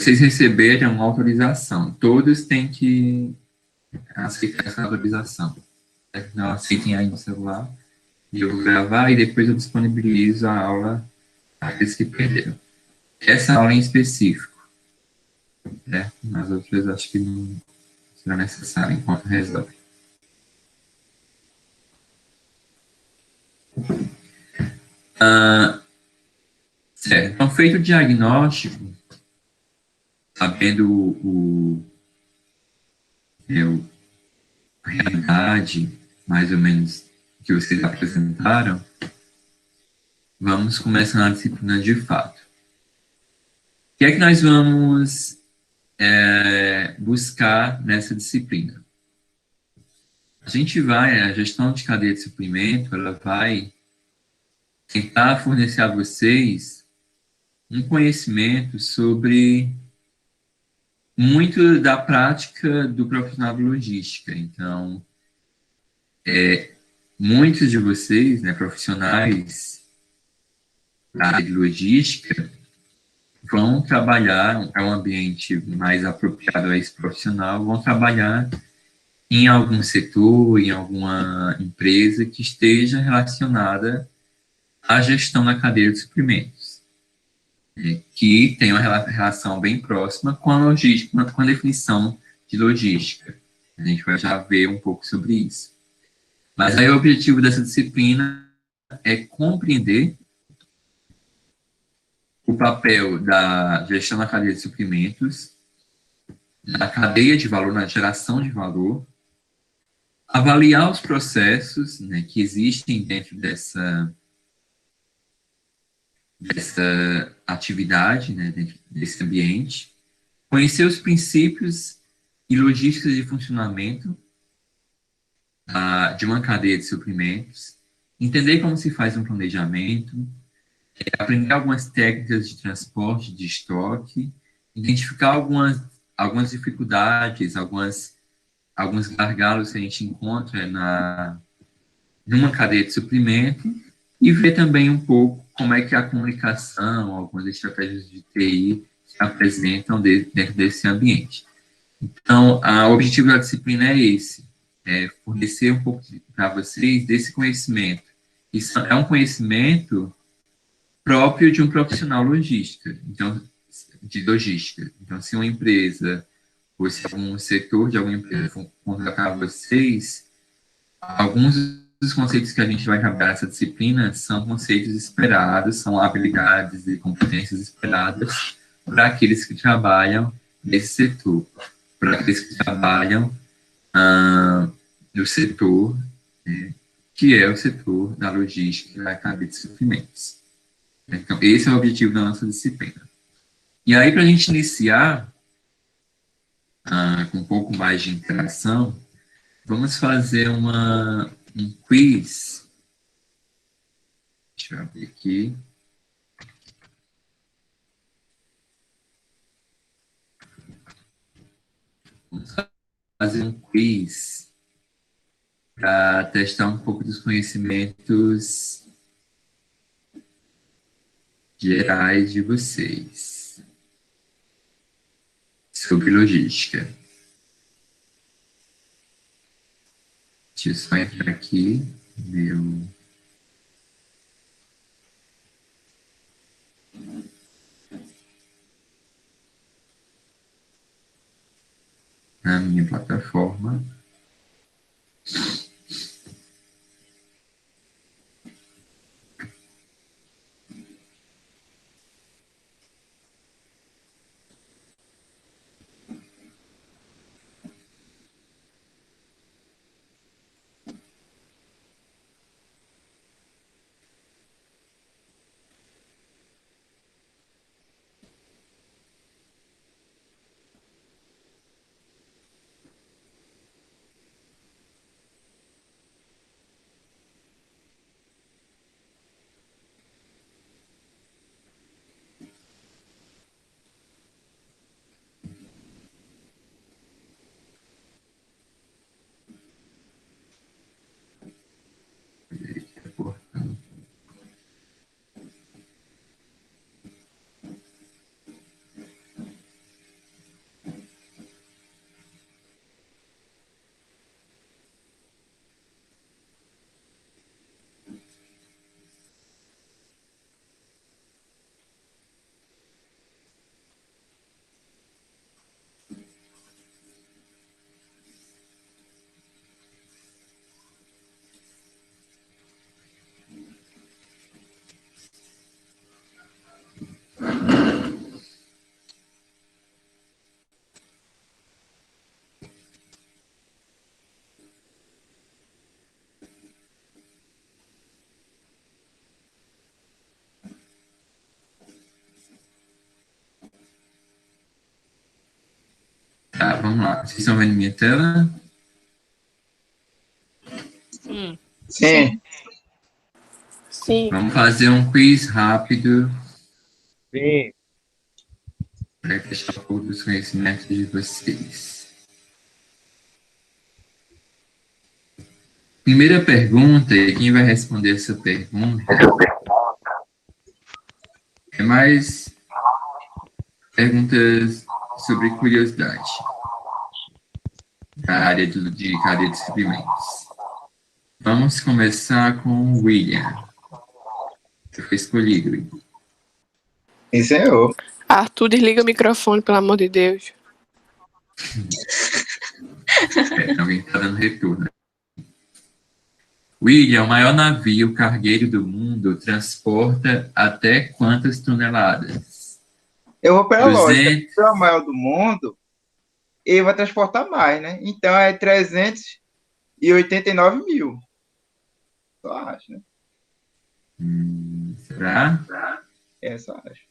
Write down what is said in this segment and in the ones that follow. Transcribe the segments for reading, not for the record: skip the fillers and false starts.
vocês receberam autorização. Todos têm que aceitar essa autorização. Não aceitem aí no celular. E eu vou gravar e depois eu disponibilizo a aula para aqueles que perderam. Essa aula em específico, né? As outras acho que não será necessário enquanto resolve. Certo. Então, feito o diagnóstico, sabendo a realidade, mais ou menos, que vocês apresentaram, vamos começar a disciplina de fato. O que é que nós vamos buscar nessa disciplina? A gestão de cadeia de suprimento, ela vai tentar fornecer a vocês um conhecimento sobre muito da prática do profissional de logística. Então, muitos de vocês, né, profissionais da área de logística, vão trabalhar, é um ambiente mais apropriado a esse profissional, vão trabalhar em algum setor, em alguma empresa que esteja relacionada à gestão da cadeia de suprimentos, que tem uma relação bem próxima com a logística, com a definição de logística. A gente vai já ver um pouco sobre isso. Mas aí o objetivo dessa disciplina é compreender o papel da gestão da cadeia de suprimentos, na cadeia de valor, na geração de valor, avaliar os processos, né, que existem dentro dessa atividade, né, dentro desse ambiente, conhecer os princípios e logísticas de funcionamento de uma cadeia de suprimentos, entender como se faz um planejamento, aprender algumas técnicas de transporte, de estoque, identificar algumas dificuldades, alguns gargalos que a gente encontra numa cadeia de suprimento e ver também um pouco como é que a comunicação, algumas estratégias de TI se apresentam dentro desse ambiente. Então, o objetivo da disciplina é esse, fornecer um pouco para vocês desse conhecimento. Isso é um conhecimento próprio de um profissional logística, então, de logística. Então, se uma empresa, ou se algum setor de alguma empresa for contratar vocês, alguns dos conceitos que a gente vai trabalhar nessa disciplina são conceitos esperados, são habilidades e competências esperadas para aqueles que trabalham nesse setor, para aqueles que trabalham no setor, né, que é o setor da logística e da cadeia de suprimentos. Então, esse é o objetivo da nossa disciplina. E aí, para a gente iniciar com um pouco mais de interação, vamos fazer um quiz. Deixa eu abrir aqui. Vamos fazer um quiz para testar um pouco dos conhecimentos gerais de vocês sobre logística. Deixa eu só entrar aqui na minha plataforma. Tá, vamos lá. Vocês estão vendo minha tela? Sim. Sim. Sim. Vamos fazer um quiz rápido Sim. para testar um pouco dos conhecimentos de vocês. Primeira pergunta, e quem vai responder essa pergunta é mais perguntas sobre curiosidade da área de cadeia de suprimentos. Vamos começar com o William. Você foi escolhido, William. Esse é eu. Arthur, desliga o microfone, pelo amor de Deus. Alguém está dando retorno. William, o maior navio cargueiro do mundo transporta até quantas toneladas? Eu vou pela 200. lógica. Se é o maior do mundo, ele vai transportar mais, né? Então é 389 mil. Só acho, né? Será? É, só acho.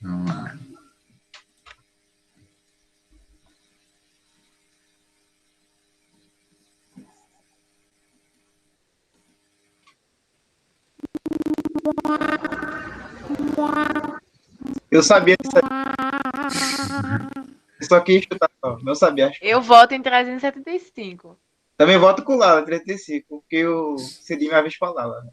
Vamos lá. Eu sabia disso aí. Eu só quis chutar, não sabia. Eu voto em 375. Também voto com o Lala, 35, porque o Cidinho uma vez falava. Né?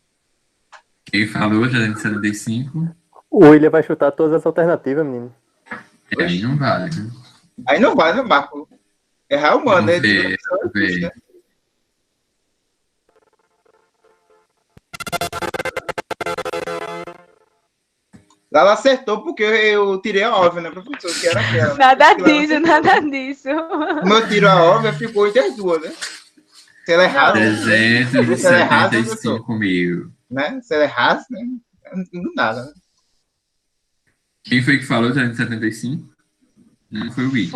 Quem falou 375? O William vai chutar todas as alternativas, menino. Aí não vale, né? Aí não vai, né, Marco? Errar é humano, né? Vamos ver, vamos ver. Lala acertou porque eu tirei a óbvia, né, professor? Que era aquela. Nada disso, nada disso. Como eu tiro a óbvia, ficou entre as duas, né? Se ela errasse, 375 mil. né? Se ela errasse, né? Não nada, né? Quem foi que falou 375? Não foi o William.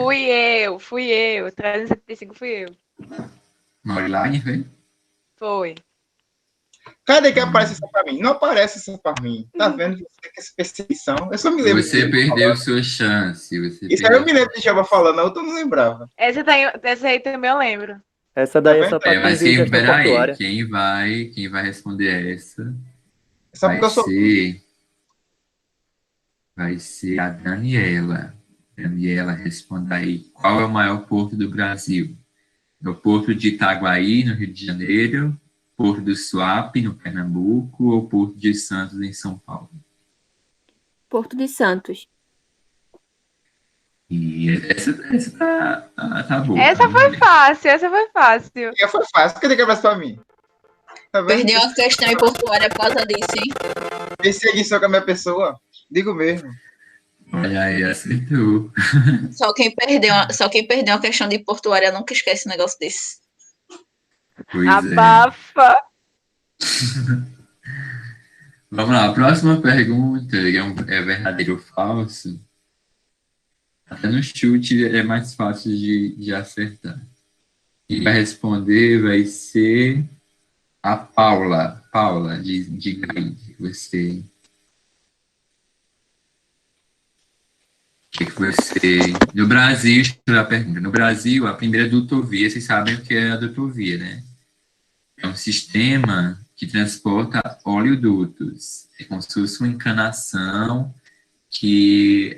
Fui eu. 375 fui eu. Mauriline, foi? Foi. Cadê que aparece isso pra mim? Não aparece isso pra mim. Tá vendo você que essa perseguição? Eu só me lembro. Você perdeu sua chance. Isso aí eu me lembro de Java falando, a outra eu não lembrava. Essa aí também eu lembro. Essa daí é só Tá pra quem Mas vive gestão peraí, portuária. quem vai responder essa Só vai porque eu sou. ser a Daniela. Daniela, responda aí. Qual é o maior porto do Brasil? É o Porto de Itaguaí, no Rio de Janeiro, Porto do Suape, no Pernambuco, ou Porto de Santos, em São Paulo? Porto de Santos. E essa tá boa. Essa foi fácil. Foi fácil. Cadê que aparece pra mim? Tá vendo? Perdeu uma questão em portuária por causa disso, hein? Perseguição com a minha pessoa. Digo mesmo. Olha aí, acertou. Só quem perdeu uma questão de portuária nunca esquece um negócio desse. Pois Abafa. Vamos lá, a próxima pergunta é verdadeiro ou falso? Até no chute é mais fácil de acertar. Quem vai responder vai ser a Paula. Paula, diga aí, você... No Brasil, deixa eu fazer a pergunta. No Brasil, a primeira dutovia, vocês sabem o que é a dutovia, né? É um sistema que transporta oleodutos. É como se fosse uma encanação que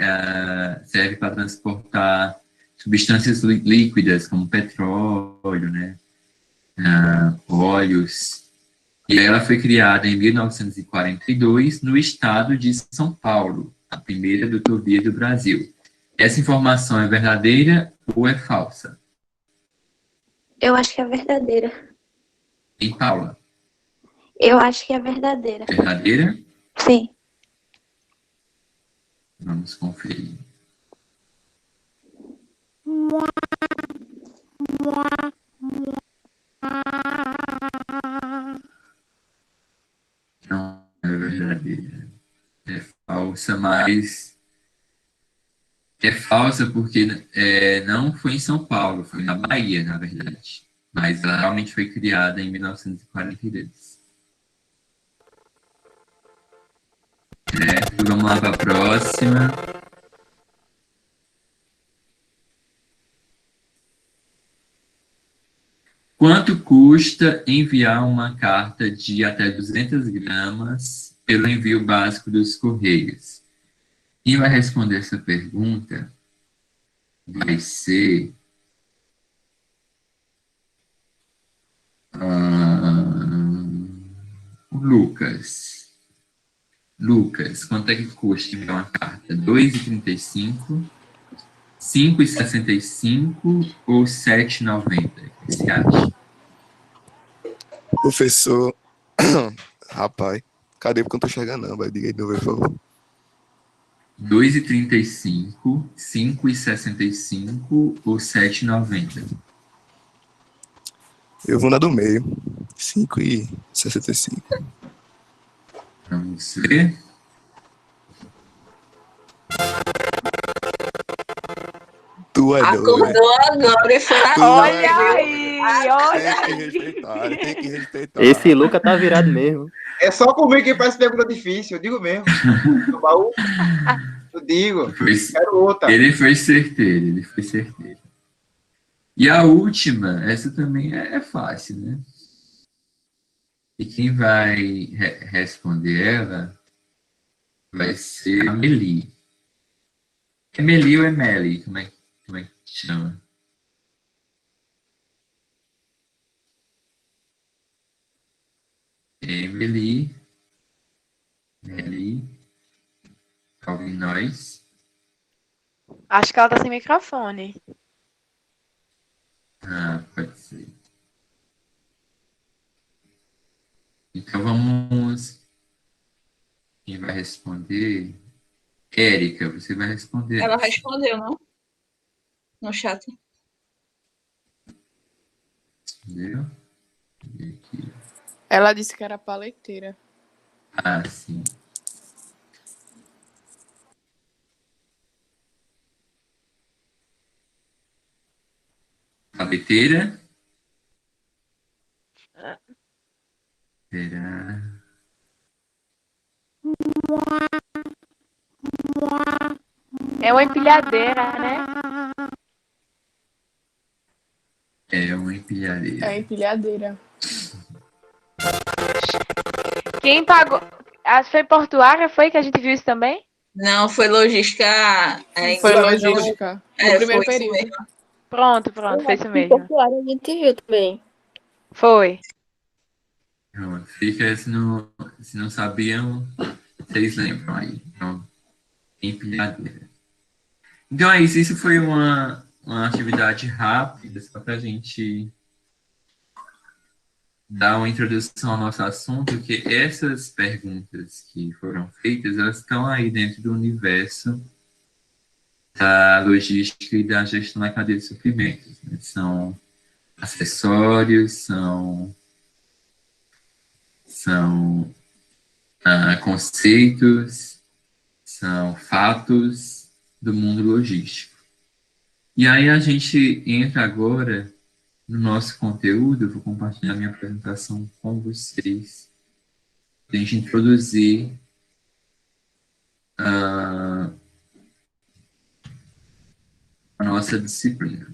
serve para transportar substâncias líquidas, como petróleo, né? Óleos. E ela foi criada em 1942 no estado de São Paulo, a primeira dutovia do Brasil. Essa informação é verdadeira ou é falsa? Eu acho que é verdadeira. Em Paula? Eu acho que é verdadeira. Verdadeira? Sim. Vamos conferir. Não é verdadeira. É falsa, mas... É falsa porque não foi em São Paulo, foi na Bahia, na verdade. Mas ela realmente foi criada em 1942. Vamos lá para a próxima. Quanto custa enviar uma carta de até 200 gramas pelo envio básico dos Correios? Quem vai responder essa pergunta vai ser o Lucas. Lucas, quanto é que custa enviar uma carta? R$ 2,35, 5,65 ou R$ 7,90? O que você acha? Professor. Rapaz, cadê? Porque eu não tô enxergando, não. Vai, diga aí, por favor. R$ 2,35, 5,65 ou R$ 7,90? Eu vou na do meio. 5,65. Vamos ver. Tu é doido, né? Acordou agora e foi na Tu Olha é aí, olha Tem que aí. respeitar, tem que respeitar. Esse Luca tá virado mesmo. É só comigo que faz pergunta difícil, eu digo mesmo. No baú, eu digo, quero outra. Ele foi certeiro, ele foi certeiro. E a última, essa também é fácil, né? E quem vai responder ela vai ser a Meli. É Meli ou é Meli? Como é que chama? Emily. Meli. Tá ouvindo nós? Acho que ela tá sem microfone. Ah, pode ser. Então vamos. Quem vai responder? Érica, você vai responder. Ela respondeu, não? No chat. Entendeu? E aqui. Ela disse que era paleteira. Ah, sim. Paleteira? Será? É uma empilhadeira, né? É uma empilhadeira. É empilhadeira. Quem pagou? Acho que foi Portuária, foi que a gente viu isso também? Não, foi logística. Foi engloba- logística. No É, primeiro foi isso período. mesmo. Pronto, foi isso mesmo. Popular, a gente viu também. Foi. Pronto, fica, se não sabiam, vocês lembram aí. Então, empilhadeira. Então é isso. Isso foi uma atividade rápida, só para a gente dar uma introdução ao nosso assunto, que essas perguntas que foram feitas, elas estão aí dentro do universo da logística e da gestão da cadeia de suprimentos, né? São acessórios, são conceitos, são fatos do mundo logístico. E aí a gente entra agora no nosso conteúdo. Eu vou compartilhar minha apresentação com vocês, para a gente introduzir a nossa disciplina.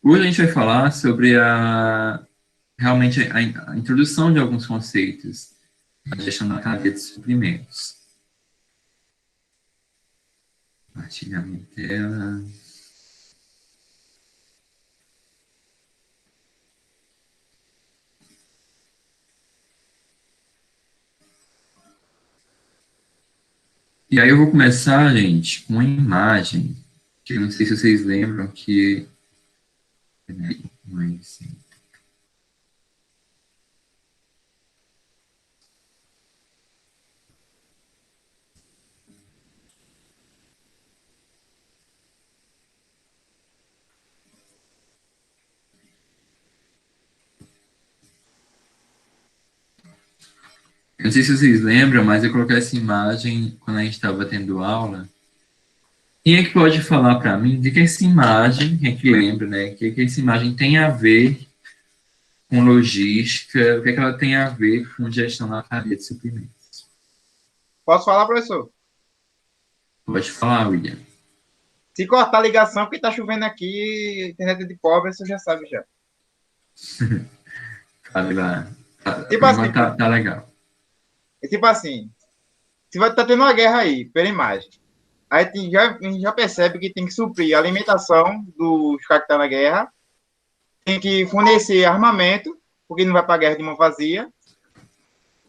Hoje a gente vai falar sobre realmente a introdução de alguns conceitos da gestão da cadeia de suprimentos. Compartilhar minha tela. E aí eu vou começar, gente, com uma imagem, que eu não sei se vocês lembram que... Peraí, mas assim. Eu não sei se vocês lembram, mas eu coloquei essa imagem quando a gente estava tendo aula. Quem é que pode falar para mim de que essa imagem, quem é que lembra, né? Que essa imagem tem a ver com logística, o que é que ela tem a ver com gestão da cadeia de suprimentos? Posso falar, professor? Pode falar, William. Se cortar a ligação, porque tá chovendo aqui, internet de pobre, você já sabe já. Falei lá. Tipo assim, Tá legal. é tipo assim, se vai tá tendo uma guerra aí, pela imagem. Aí a gente já percebe que tem que suprir a alimentação dos caras que estão na guerra, tem que fornecer armamento, porque não vai para a guerra de mão vazia,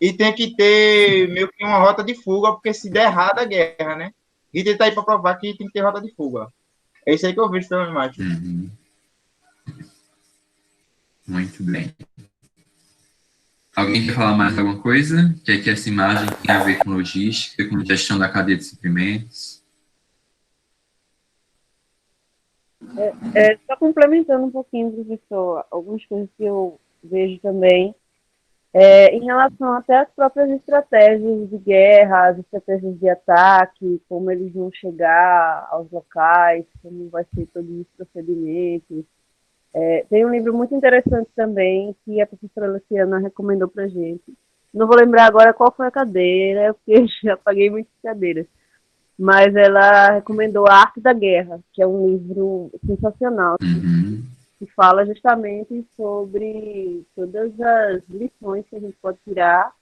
e tem que ter meio que uma rota de fuga, porque se der errado a guerra, né? E tentar ir para provar que tem que ter rota de fuga. É isso aí que eu vejo pela imagem. Uhum. Muito bem. Alguém quer falar mais alguma coisa? Que essa imagem tem a ver com logística, com gestão da cadeia de suprimentos? Só complementando um pouquinho, professor, algumas coisas que eu vejo também, em relação até às próprias estratégias de guerra, as estratégias de ataque, como eles vão chegar aos locais, como vai ser todos os procedimentos. Tem um livro muito interessante também que a professora Luciana recomendou para gente. Não vou lembrar agora qual foi a cadeira, porque já paguei muitas cadeiras. Mas ela recomendou A Arte da Guerra, que é um livro sensacional, que fala justamente sobre todas as lições que a gente pode tirar,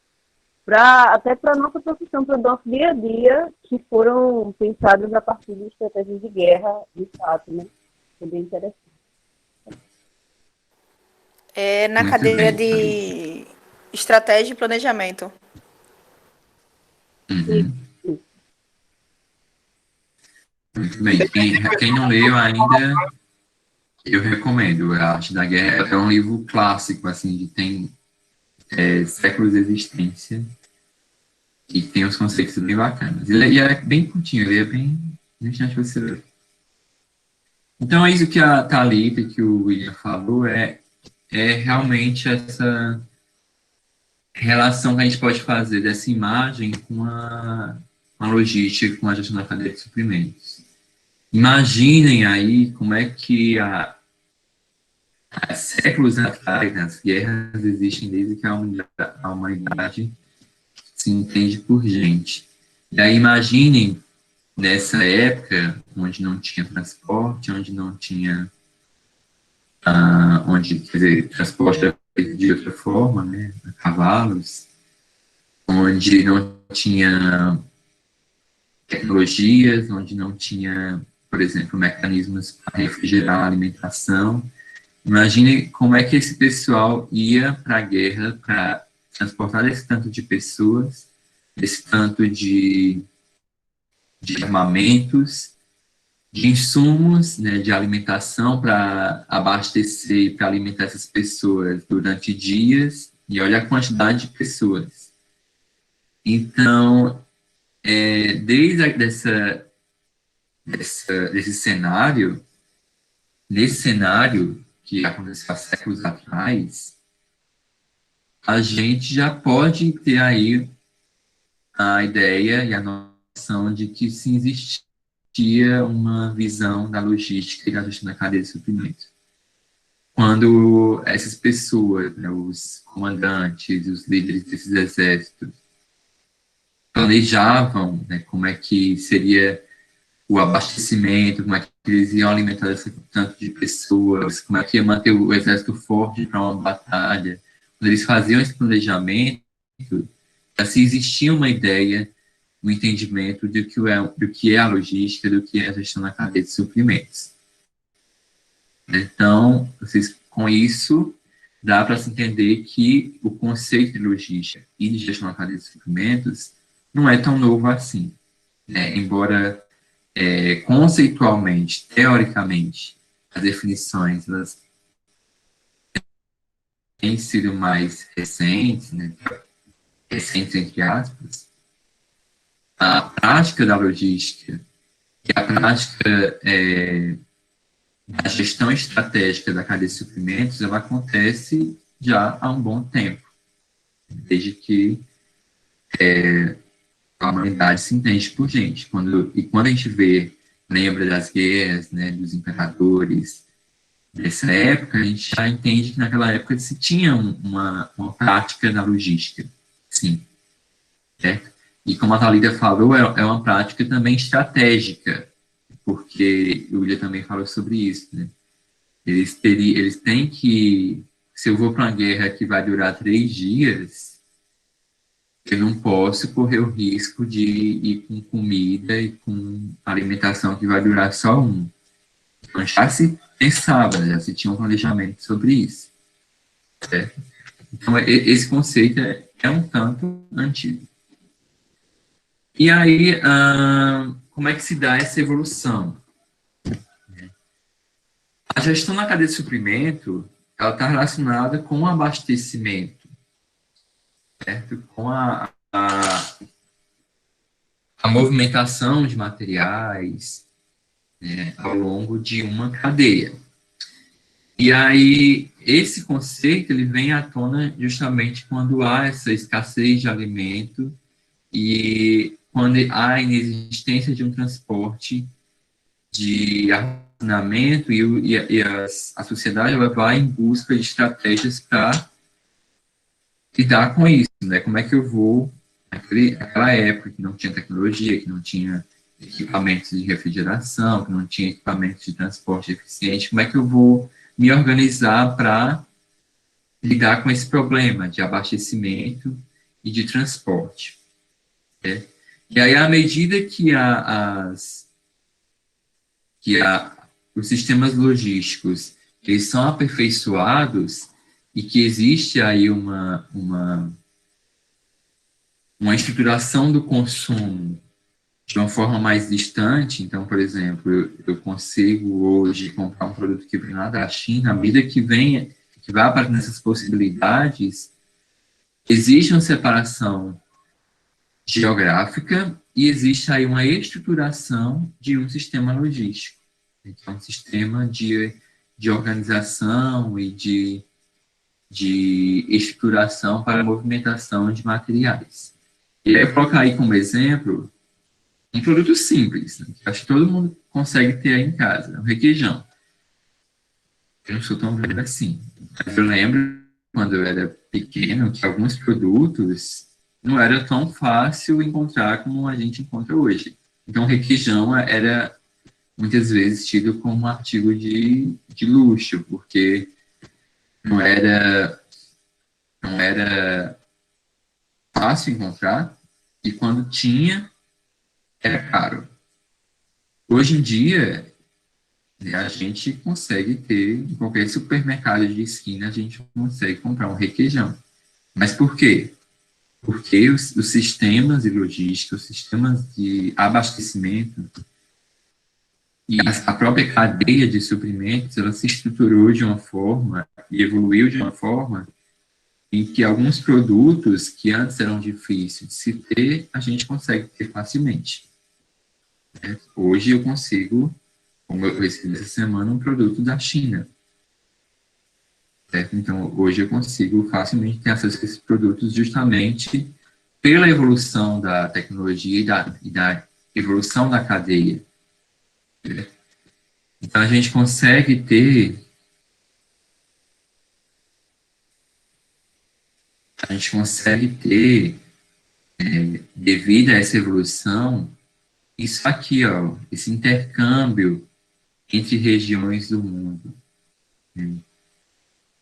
até para a nossa profissão, para o nosso dia a dia, que foram pensadas a partir de estratégias de guerra, de fato, né? É bem interessante. Na Muito cadeira bem, de estratégia e planejamento. Uhum. Muito bem. Quem não leu ainda, eu recomendo. A Arte da Guerra é um livro clássico, assim, que tem séculos de existência e tem uns conceitos bem bacanas. Ele é bem curtinho, ele é bem interessante você ler. Então, é isso que a Thalita e que o William falou, é realmente essa relação que a gente pode fazer dessa imagem com a logística, com a gestão da cadeia de suprimentos. Imaginem aí como é que há séculos atrás, as guerras existem desde que a humanidade se entende por gente. E aí imaginem, nessa época, onde não tinha transporte, onde não tinha quer dizer, transporte era feito de outra forma, né, a cavalos, onde não tinha tecnologias, onde não tinha, por exemplo, mecanismos para refrigerar a alimentação. Imagine como é que esse pessoal ia para a guerra para transportar esse tanto de pessoas, esse tanto de armamentos, de insumos, né, de alimentação para abastecer e para alimentar essas pessoas durante dias, e olha a quantidade de pessoas. Então, desde desse cenário, nesse cenário que aconteceu há séculos atrás, a gente já pode ter aí a ideia e a noção de que sim existia uma visão da logística e da gestão da cadeia de suprimentos. Quando essas pessoas, né, os comandantes, os líderes desses exércitos, planejavam, né, como é que seria o abastecimento, como é que eles iam alimentar esse tanto de pessoas, como é que ia manter o exército forte para uma batalha. Quando eles faziam esse planejamento, já se existia uma ideia, um entendimento do que é a logística, do que é a gestão da cadeia de suprimentos. Então, com isso, dá para se entender que o conceito de logística e de gestão da cadeia de suprimentos não é tão novo assim, né? Embora conceitualmente, teoricamente, as definições elas têm sido mais recentes, né? Recentes entre aspas, a prática da logística e a prática da gestão estratégica da cadeia de suprimentos, ela acontece já há um bom tempo, desde que a humanidade se entende por gente. Quando a gente lembra das guerras, né, dos imperadores, dessa época, a gente já entende que naquela época se tinha uma prática da logística, sim, certo? E como a Thalita falou, é uma prática também estratégica, porque o William também falou sobre isso, né? Eles têm que se eu vou para uma guerra que vai durar 3 dias, eu não posso correr o risco de ir com comida e com alimentação que vai durar só um. Então, já se pensava, já se tinha um planejamento sobre isso. Certo? Então, esse conceito é um tanto antigo. E aí, como é que se dá essa evolução? A gestão na cadeia de suprimento, ela está relacionada com o abastecimento, certo? Com a movimentação de materiais, né, ao longo de uma cadeia. E aí, esse conceito, ele vem à tona justamente quando há essa escassez de alimento e quando há a inexistência de um transporte de armazenamento e a sociedade ela vai em busca de estratégias para lidar com isso, né? Como é que eu vou, naquela época que não tinha tecnologia, que não tinha equipamentos de refrigeração, que não tinha equipamentos de transporte eficiente, como é que eu vou me organizar para lidar com esse problema de abastecimento e de transporte. Né? E aí, à medida que os sistemas logísticos eles são aperfeiçoados e que existe aí uma estruturação do consumo de uma forma mais distante, então, por exemplo, eu consigo hoje comprar um produto que vem lá da China, à medida que vai aparecendo essas possibilidades, existe uma separação geográfica e existe aí uma estruturação de um sistema logístico. Então, um sistema de organização e de estruturação para a movimentação de materiais. E aí eu colocar aí como exemplo um produto simples, né, que acho que todo mundo consegue ter aí em casa, um requeijão. Eu não sou tão velho assim, mas eu lembro, quando eu era pequeno, que alguns produtos não era tão fácil encontrar como a gente encontra hoje. Então, o requeijão era muitas vezes tido como um artigo de luxo, porque não era fácil encontrar, e quando tinha, era caro. Hoje em dia, né, a gente consegue ter, em qualquer supermercado de esquina, a gente consegue comprar um requeijão. Mas por quê? Porque os sistemas de logística, os sistemas de abastecimento e a própria cadeia de suprimentos, ela se estruturou de uma forma e evoluiu de uma forma em que alguns produtos que antes eram difíceis de se ter, a gente consegue ter facilmente. Hoje eu consigo, como eu recebi essa semana, um produto da China. Certo? Então, hoje eu consigo facilmente ter acesso a esses produtos justamente pela evolução da tecnologia e da evolução da cadeia. Certo? Então, a gente consegue ter devido a essa evolução, isso aqui, ó, esse intercâmbio entre regiões do mundo.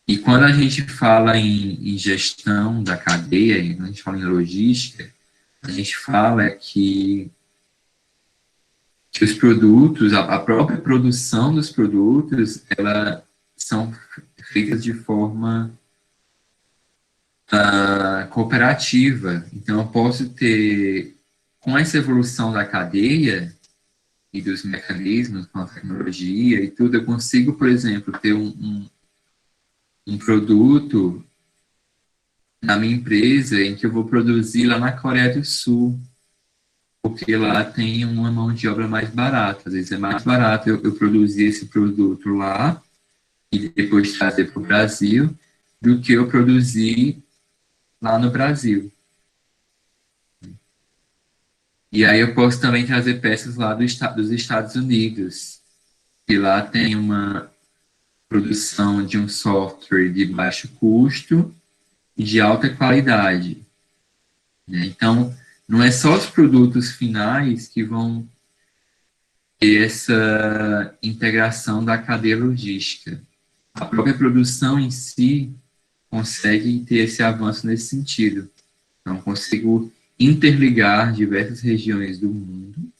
E quando a gente fala em gestão da cadeia, quando a gente fala em logística, a gente fala que os produtos, a própria produção dos produtos, elas são feitas de forma cooperativa. Então, eu posso ter, com essa evolução da cadeia e dos mecanismos, com a tecnologia e tudo, eu consigo, por exemplo, ter um produto na minha empresa em que eu vou produzir lá na Coreia do Sul, porque lá tem uma mão de obra mais barata. Às vezes é mais barato eu produzir esse produto lá e depois trazer para o Brasil do que eu produzir lá no Brasil. E aí eu posso também trazer peças lá dos Estados Unidos, que lá tem uma produção de um software de baixo custo e de alta qualidade. Né? Então, não é só os produtos finais que vão ter essa integração da cadeia logística. A própria produção em si, consegue ter esse avanço nesse sentido. Então, consigo interligar diversas regiões do mundo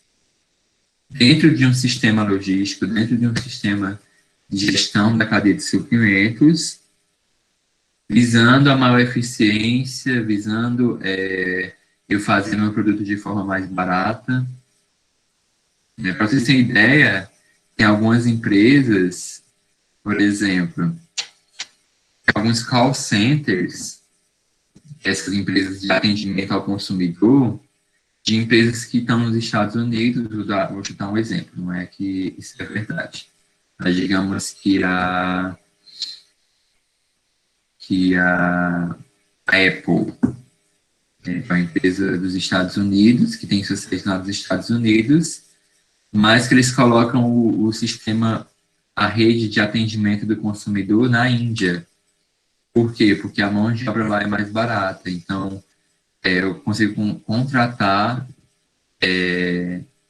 dentro de um sistema logístico, dentro de um sistema de gestão da cadeia de suprimentos, visando a maior eficiência, visando eu fazer meu produto de forma mais barata. Para vocês terem ideia, tem algumas empresas, por exemplo, alguns call centers, essas empresas de atendimento ao consumidor, de empresas que estão nos Estados Unidos. Vou te dar um exemplo, não é que isso é verdade. Mas digamos que a Apple é uma empresa dos Estados Unidos, que tem sucesso lá nos Estados Unidos, mas que eles colocam o sistema, a rede de atendimento do consumidor na Índia. Por quê? Porque a mão de obra lá é mais barata. Então, eu consigo contratar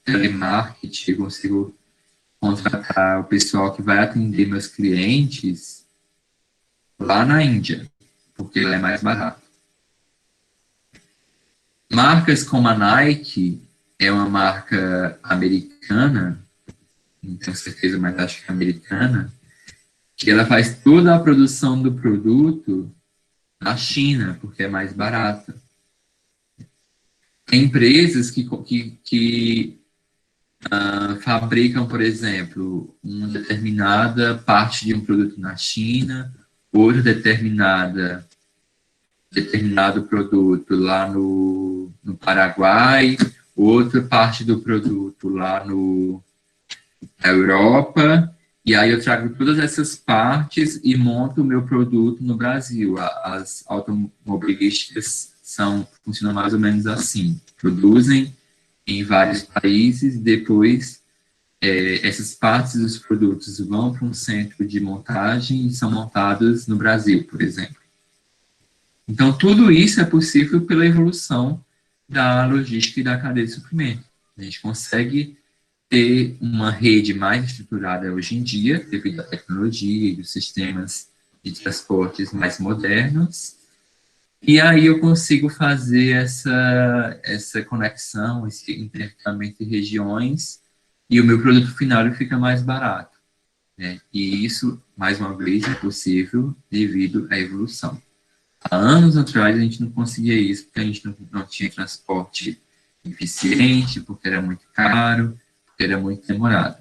telemarketing, eu consigo contratar o pessoal que vai atender meus clientes lá na Índia, porque lá é mais barato. Marcas como a Nike é uma marca americana, não tenho certeza, mas acho que é americana, que ela faz toda a produção do produto na China, porque é mais barata. Tem empresas que fabricam, por exemplo, uma determinada parte de um produto na China, outra determinado produto lá no Paraguai, outra parte do produto lá na Europa, e aí eu trago todas essas partes e monto o meu produto no Brasil. As automobilísticas funcionam mais ou menos assim. Produzem em vários países, depois essas partes dos produtos vão para um centro de montagem e são montados no Brasil, por exemplo. Então, tudo isso é possível pela evolução da logística e da cadeia de suprimento. A gente consegue ter uma rede mais estruturada hoje em dia, devido à tecnologia e dos sistemas de transportes mais modernos, e aí eu consigo fazer essa conexão, esse intercâmbio entre regiões, e o meu produto final fica mais barato. Né? E isso, mais uma vez, é possível devido à evolução. Há anos atrás a gente não conseguia isso, porque a gente não tinha transporte eficiente, porque era muito caro, porque era muito demorado.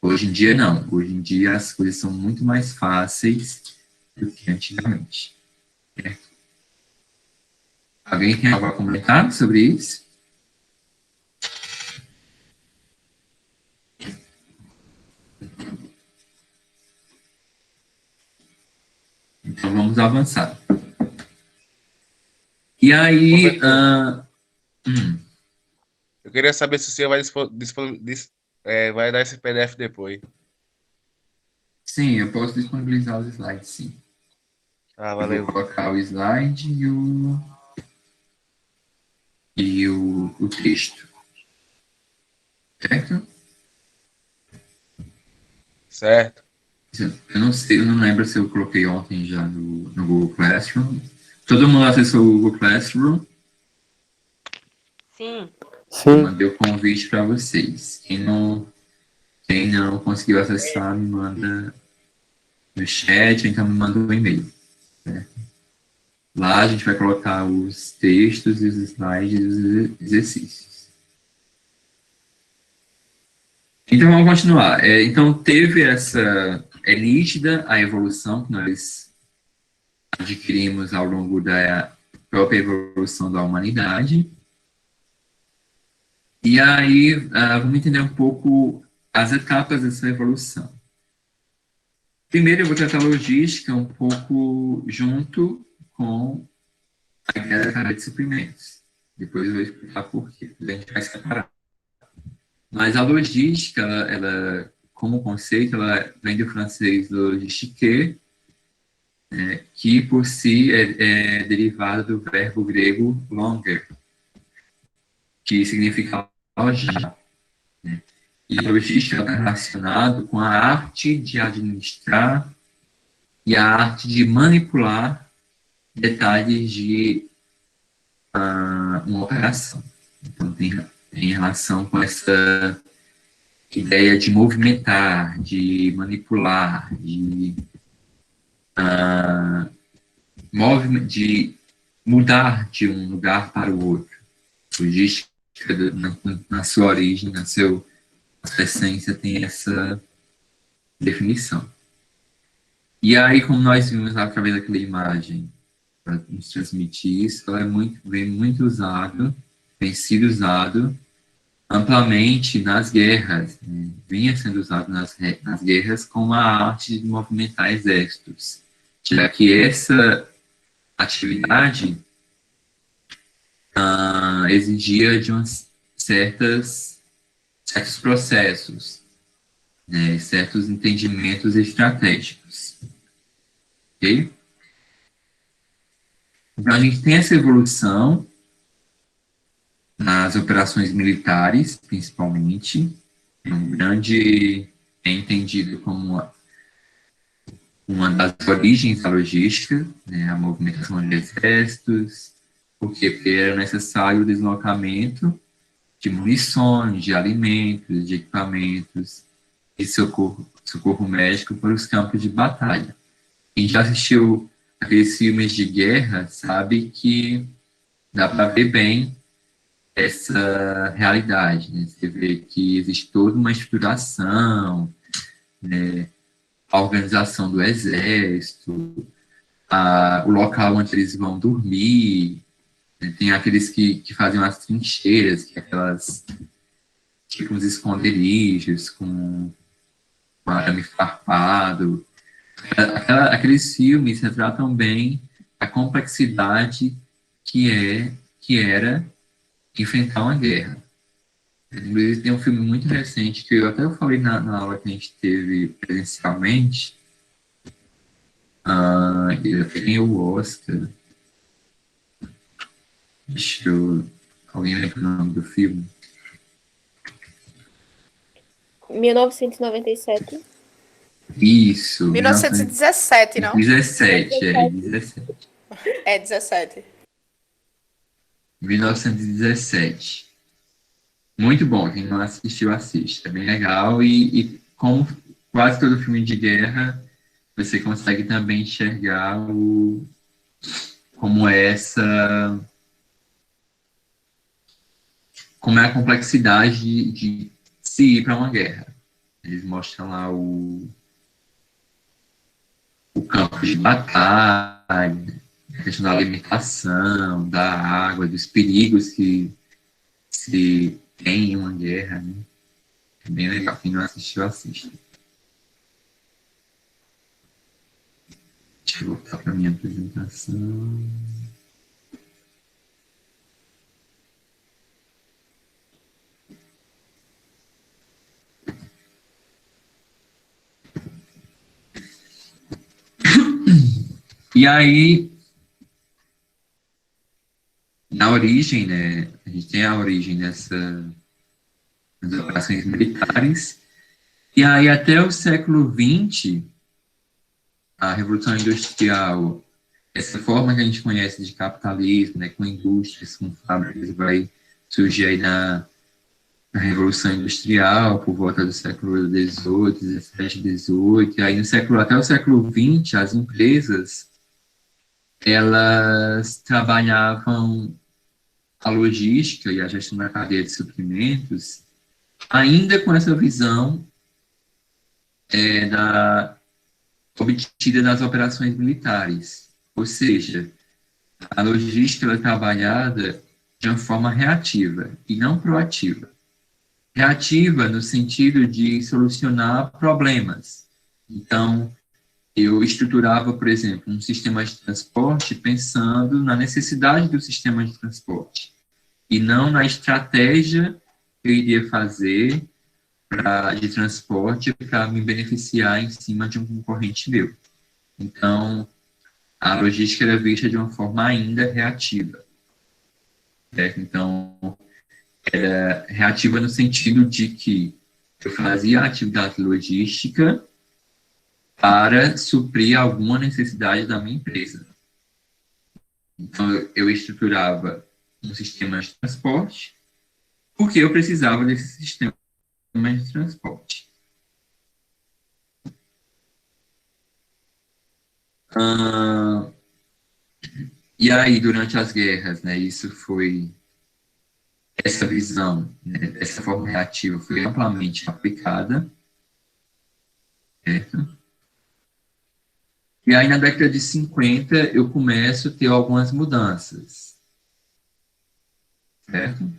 Hoje em dia, não. Hoje em dia as coisas são muito mais fáceis do que antigamente. Certo? Alguém tem algo a comentar sobre isso? Então, vamos avançar. E aí... Eu queria saber se você vai, vai dar esse PDF depois. Sim, eu posso disponibilizar os slides, sim. Valeu. Eu vou colocar o slide e o texto. Certo? Certo. Eu não sei, eu não lembro se eu coloquei ontem já no Google Classroom. Todo mundo acessou o Google Classroom? Sim. Eu mandei o convite para vocês. Quem não conseguiu acessar, me manda no chat, ou então me manda um e-mail. Certo? Lá a gente vai colocar os textos e os slides e os exercícios. Então, vamos continuar. Então, teve é nítida a evolução que nós adquirimos ao longo da própria evolução da humanidade. E aí, vamos entender um pouco as etapas dessa evolução. Primeiro, eu vou tratar a logística um pouco junto com a ideia da cadeia de suprimentos. Depois eu vou explicar por quê. A gente vai separar. Mas a logística, ela como conceito, ela vem do francês logistique, que por si é derivado do verbo grego longer, que significa lojar. Né? E a logística está relacionada com a arte de administrar e a arte de manipular detalhes de uma operação. Então, tem relação com essa ideia de movimentar, de manipular, de mudar de um lugar para o outro. Logística, na sua origem, na sua essência, tem essa definição. E aí, como nós vimos lá através daquela imagem, para nos transmitir isso, ela vem sido usado amplamente nas guerras, né? Vinha sendo usado nas guerras como a arte de movimentar exércitos, já que essa atividade exigia de certos processos, né, certos entendimentos estratégicos. Ok? Então, a gente tem essa evolução nas operações militares, principalmente. É entendido como uma das origens da logística, né, a movimentação de exércitos, porque era necessário o deslocamento de munições, de alimentos, de equipamentos, de socorro médico para os campos de batalha. Quem já assistiu aqueles filmes de guerra sabe que dá para ver bem essa realidade, né? Você vê que existe toda uma estruturação, né? A organização do exército, o local onde eles vão dormir, né? Tem aqueles que fazem as trincheiras, que é tipo uns esconderijos com arame farpado. Aqueles filmes retratam bem a complexidade que era enfrentar uma guerra. Inclusive, tem um filme muito recente que eu até falei na aula que a gente teve presencialmente. Ele ganhou o Oscar. Alguém lembra o nome do filme? 1997. Isso. 1917, não? 17. 17. 1917. Muito bom, quem não assistiu, assiste. É bem legal e como quase todo filme de guerra, você consegue também enxergar como é a complexidade de se ir para uma guerra. Eles mostram lá o campo de batalha, a questão da alimentação, da água, dos perigos que se tem em uma guerra, né? É bem legal. Quem não assistiu, assiste. Deixa eu voltar para a minha apresentação. E aí, na origem, né, a gente tem a origem das operações militares, e aí até o século XX, a Revolução Industrial, essa forma que a gente conhece de capitalismo, né, com indústrias, com fábricas, vai surgir aí na Revolução Industrial, por volta do século XVIII, XVII, XVIII, e aí até o século XX, as empresas, elas trabalhavam a logística e a gestão da cadeia de suprimentos, ainda com essa visão obtida nas operações militares. Ou seja, a logística é trabalhada de uma forma reativa e não proativa. Reativa no sentido de solucionar problemas. Então, eu estruturava, por exemplo, um sistema de transporte pensando na necessidade do sistema de transporte e não na estratégia que eu iria fazer de transporte para me beneficiar em cima de um concorrente meu. Então, a logística era vista de uma forma ainda reativa. Certo? Então, era reativa no sentido de que eu fazia a atividade logística para suprir alguma necessidade da minha empresa. Então, eu estruturava um sistema de transporte, porque eu precisava desse sistema de transporte. E aí, durante as guerras, né, essa visão, né, dessa forma reativa foi amplamente aplicada, certo? E aí, na década de 50, eu começo a ter algumas mudanças, certo?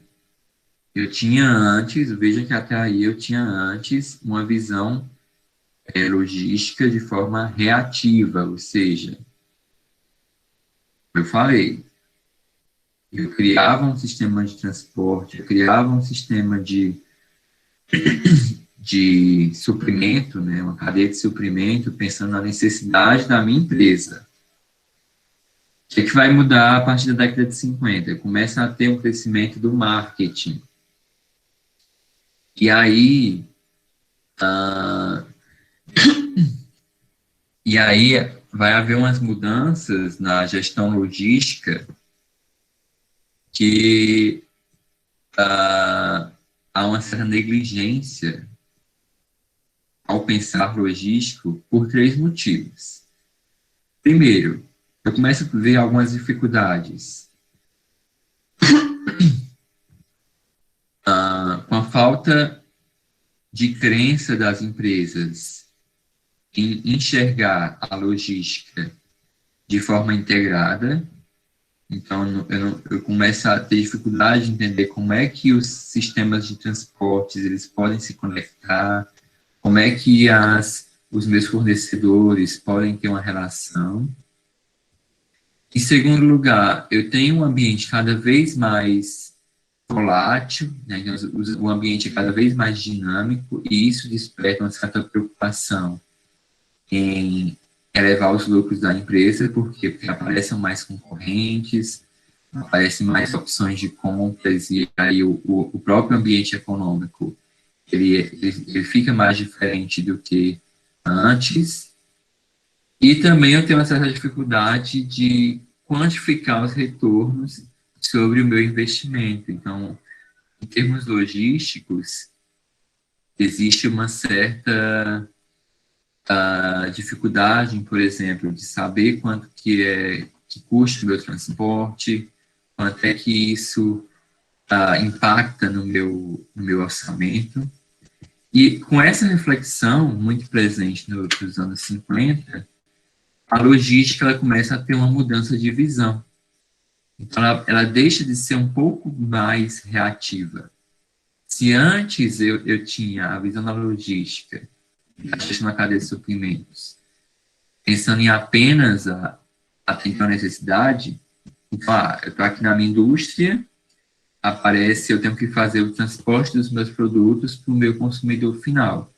Eu tinha antes, veja que até aí eu tinha antes uma visão logística de forma reativa, ou seja, eu falei, eu criava um sistema de transporte, eu criava um sistema de suprimento, né, uma cadeia de suprimento, pensando na necessidade da minha empresa. O que vai mudar a partir da década de 50? Começa a ter um crescimento do marketing. E aí, vai haver umas mudanças na gestão logística que há uma certa negligência ao pensar logístico por 3 motivos. Primeiro, eu começo a ver algumas dificuldades com a falta de crença das empresas em enxergar a logística de forma integrada. Então, eu começo a ter dificuldade de entender como é que os sistemas de transportes eles podem se conectar, como é que os meus fornecedores podem ter uma relação. Em segundo lugar, eu tenho um ambiente cada vez mais volátil, né? O ambiente é cada vez mais dinâmico, e isso desperta uma certa preocupação em elevar os lucros da empresa, porque aparecem mais concorrentes, aparecem mais opções de compras, e aí o próprio ambiente econômico ele fica mais diferente do que antes. E também eu tenho uma certa dificuldade de quantificar os retornos sobre o meu investimento. Então, em termos logísticos, existe uma certa dificuldade, por exemplo, de saber quanto que custa o meu transporte, quanto é que isso impacta no meu orçamento. E com essa reflexão muito presente nos anos 50, a logística ela começa a ter uma mudança de visão. Então, ela deixa de ser um pouco mais reativa. Se antes eu tinha a visão da logística, a gestão da cadeia de suprimentos, pensando em apenas atender a necessidade, então, eu estou aqui na minha indústria, eu tenho que fazer o transporte dos meus produtos para o meu consumidor final.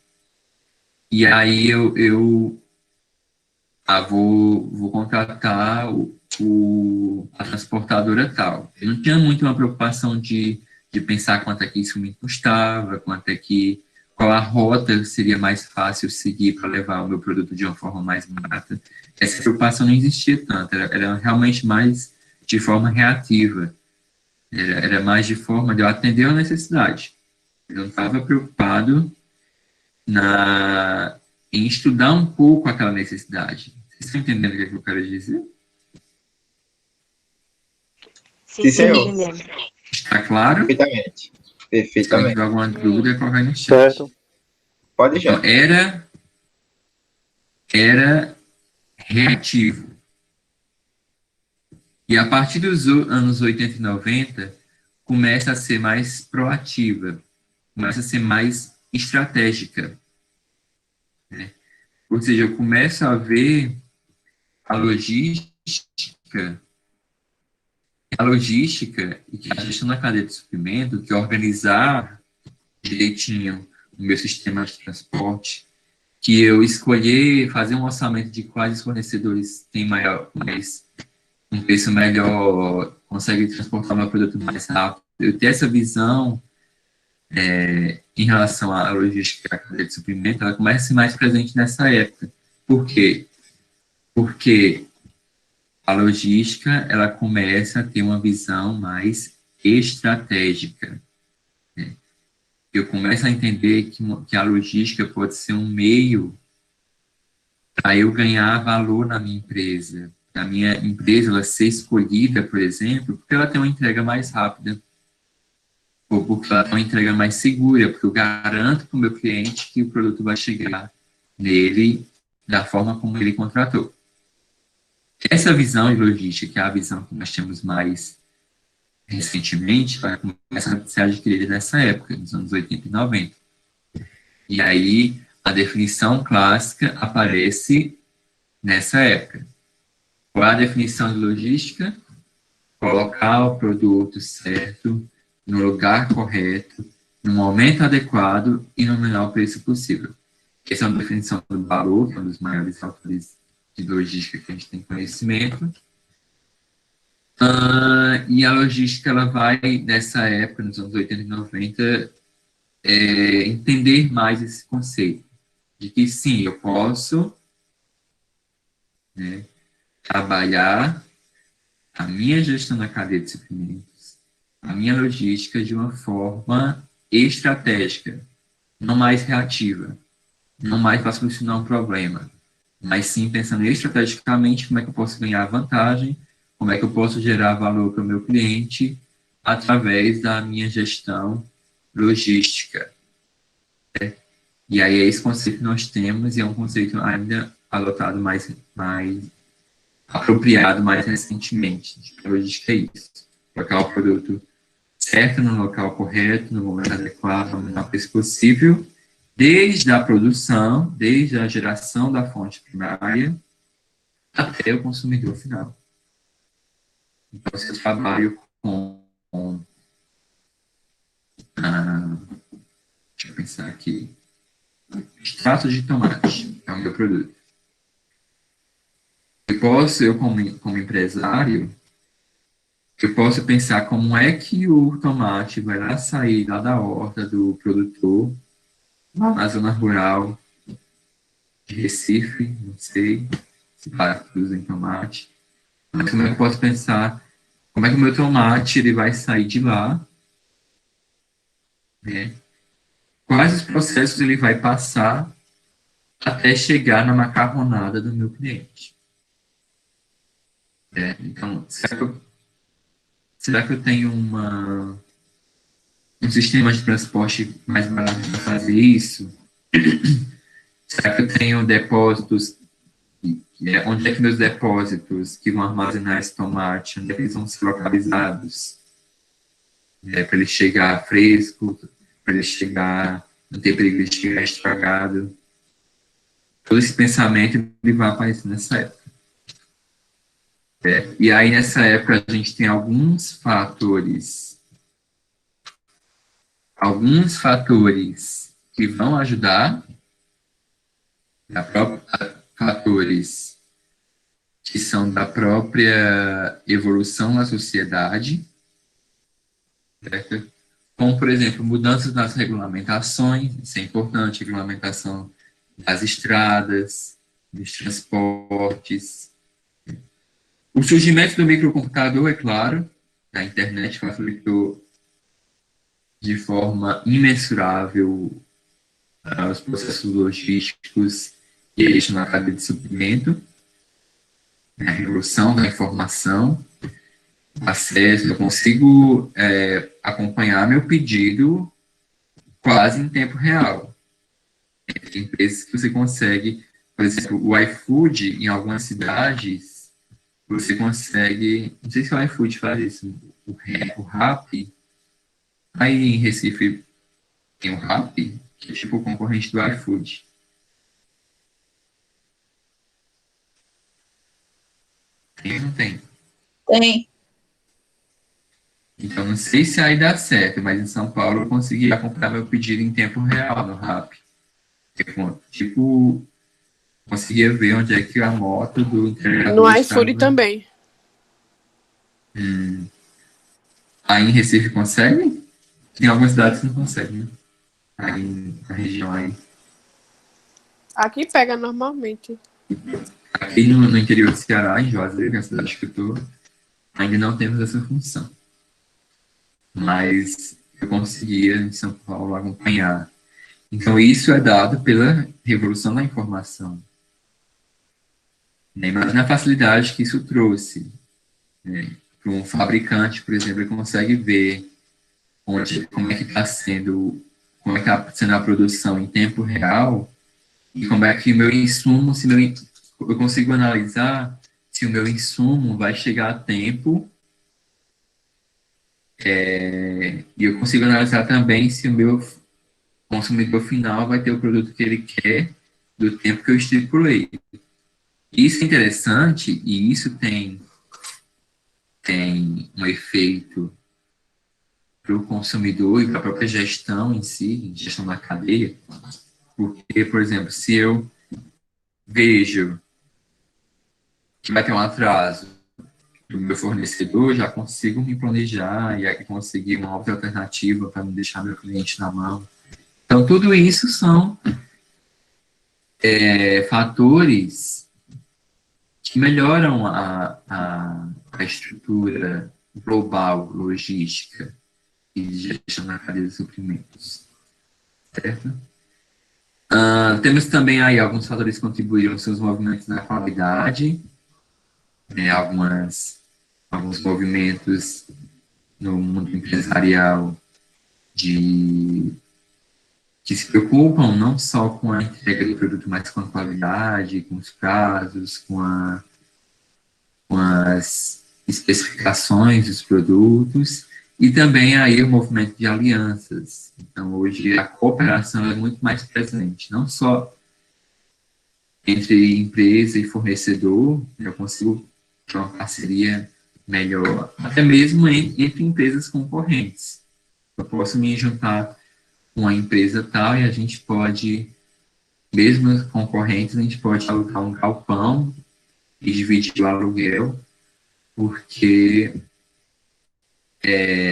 E aí eu vou contratar a transportadora tal. Eu não tinha muito uma preocupação de pensar quanto é que isso me custava, qual a rota seria mais fácil seguir para levar o meu produto de uma forma mais barata. Essa preocupação não existia tanto, era realmente mais de forma reativa. Era mais de forma de eu atender a necessidade. Eu não estava preocupado em estudar um pouco aquela necessidade. Vocês estão entendendo o que eu quero dizer? Sim, senhor. Está claro? Perfeitamente. Se Perfeitamente. tiver alguma dúvida, colocar no chat. Certo. Pode deixar. Então, era reativo. E a partir dos anos 80 e 90, começa a ser mais proativa, começa a ser mais estratégica. Né? Ou seja, eu começo a ver a logística e que a gestão da cadeia de suprimento, que organizar direitinho o meu sistema de transporte, que eu escolher fazer um orçamento de quais fornecedores têm um preço melhor, consegue transportar meu produto mais rápido. Eu ter essa visão em relação à logística da cadeia de suprimento, ela começa a ser mais presente nessa época. Por quê? Porque a logística, ela começa a ter uma visão mais estratégica, né? Eu começo a entender que a logística pode ser um meio para eu ganhar valor na minha empresa. A minha empresa ela ser escolhida, por exemplo, porque ela tem uma entrega mais rápida, ou porque ela tem uma entrega mais segura, porque eu garanto para o meu cliente que o produto vai chegar nele da forma como ele contratou. Essa visão de logística, que é a visão que nós temos mais recentemente, vai começar a ser adquirida nessa época, nos anos 80 e 90. E aí, a definição clássica aparece nessa época. Qual é a definição de logística? Colocar o produto certo, no lugar correto, no momento adequado e no menor preço possível. Essa é uma definição do Baru, que é um dos maiores autores de logística que a gente tem conhecimento. E a logística, ela vai, nessa época, nos anos 80 e 90, entender mais esse conceito. De que, sim, eu posso, né, trabalhar a minha gestão da cadeia de suprimentos, a minha logística de uma forma estratégica, não mais reativa, não mais para solucionar um problema, mas sim pensando estrategicamente como é que eu posso ganhar vantagem, como é que eu posso gerar valor para o meu cliente através da minha gestão logística. Né? E aí é esse conceito que nós temos e é um conceito ainda adotado mais apropriado mais recentemente. A logística é isso. Colocar o produto certo no local correto, no momento adequado, no menor preço possível, desde a produção, desde a geração da fonte primária, até o consumidor final. Então, se eu trabalho com deixa eu pensar aqui, extrato de tomate, é o meu produto. Eu como empresário, eu posso pensar como é que o tomate vai lá sair lá da horta do produtor, lá na zona rural de Recife, não sei se produzem tomate, mas como é que eu posso pensar como é que o meu tomate ele vai sair de lá, né? Quais os processos ele vai passar até chegar na macarronada do meu cliente. Então, será que eu tenho um sistema de transporte mais barato para fazer isso? Será que eu tenho depósitos? Onde é que meus depósitos que vão armazenar esse tomate, onde é que eles vão ser localizados? Para ele chegar fresco, para ele chegar, não ter perigo de chegar estragado. Todo esse pensamento ele vai aparecer nessa época. E aí, nessa época, a gente tem alguns fatores que vão ajudar, fatores que são da própria evolução da sociedade, certo? Como, por exemplo, mudanças nas regulamentações, isso é importante, regulamentação das estradas, dos transportes. O surgimento do microcomputador, é claro, da internet facilitou de forma imensurável os processos logísticos e eixo na cadeia de suprimento, a revolução da informação, acesso, eu consigo acompanhar meu pedido quase em tempo real. Tem empresas que você consegue, por exemplo, o iFood, em algumas cidades, você consegue, não sei se o iFood faz isso, o Rappi, aí em Recife tem o Rappi, que é tipo o concorrente do iFood. Tem ou não tem? Tem. Então, não sei se aí dá certo, mas em São Paulo eu consegui acompanhar meu pedido em tempo real no Rappi. Tipo, conseguia ver onde é que a moto do entregador No iFood também. Aí em Recife consegue? Tem algumas cidades que não conseguem, né? Aí na região aí. Aqui pega normalmente. aqui no interior do Ceará, em Juazeiro, que é a cidade que eu estou, ainda não temos essa função. Mas eu conseguia, em São Paulo, acompanhar. Então, isso é dado pela revolução da informação. Imagina a facilidade que isso trouxe. Né? Para um fabricante, por exemplo, ele consegue ver como é que está sendo, como é que está sendo a produção em tempo real e como é que o meu insumo, eu consigo analisar se o meu insumo vai chegar a tempo, e eu consigo analisar também se o meu consumidor final vai ter o produto que ele quer do tempo que eu estipulei. Isso é interessante e isso tem um efeito para o consumidor e para a própria gestão em si, gestão da cadeia, porque, por exemplo, se eu vejo que vai ter um atraso do meu fornecedor, já consigo me planejar e conseguir uma outra alternativa para não deixar meu cliente na mão. Então, tudo isso são fatores que melhoram a estrutura global, logística e de gestão da cadeia de suprimentos. Certo? Temos também aí alguns fatores que contribuíram com seus movimentos na qualidade, né, alguns movimentos no mundo empresarial que se preocupam não só com a entrega do produto, mas com a qualidade, com os prazos, com as especificações dos produtos, e também aí o movimento de alianças. Então, hoje, a cooperação é muito mais presente, não só entre empresa e fornecedor, eu consigo ter uma parceria melhor, até mesmo entre empresas concorrentes. Eu posso me juntar com a empresa tal e a gente pode, mesmo concorrentes, a gente pode alugar um galpão e dividir o aluguel, porque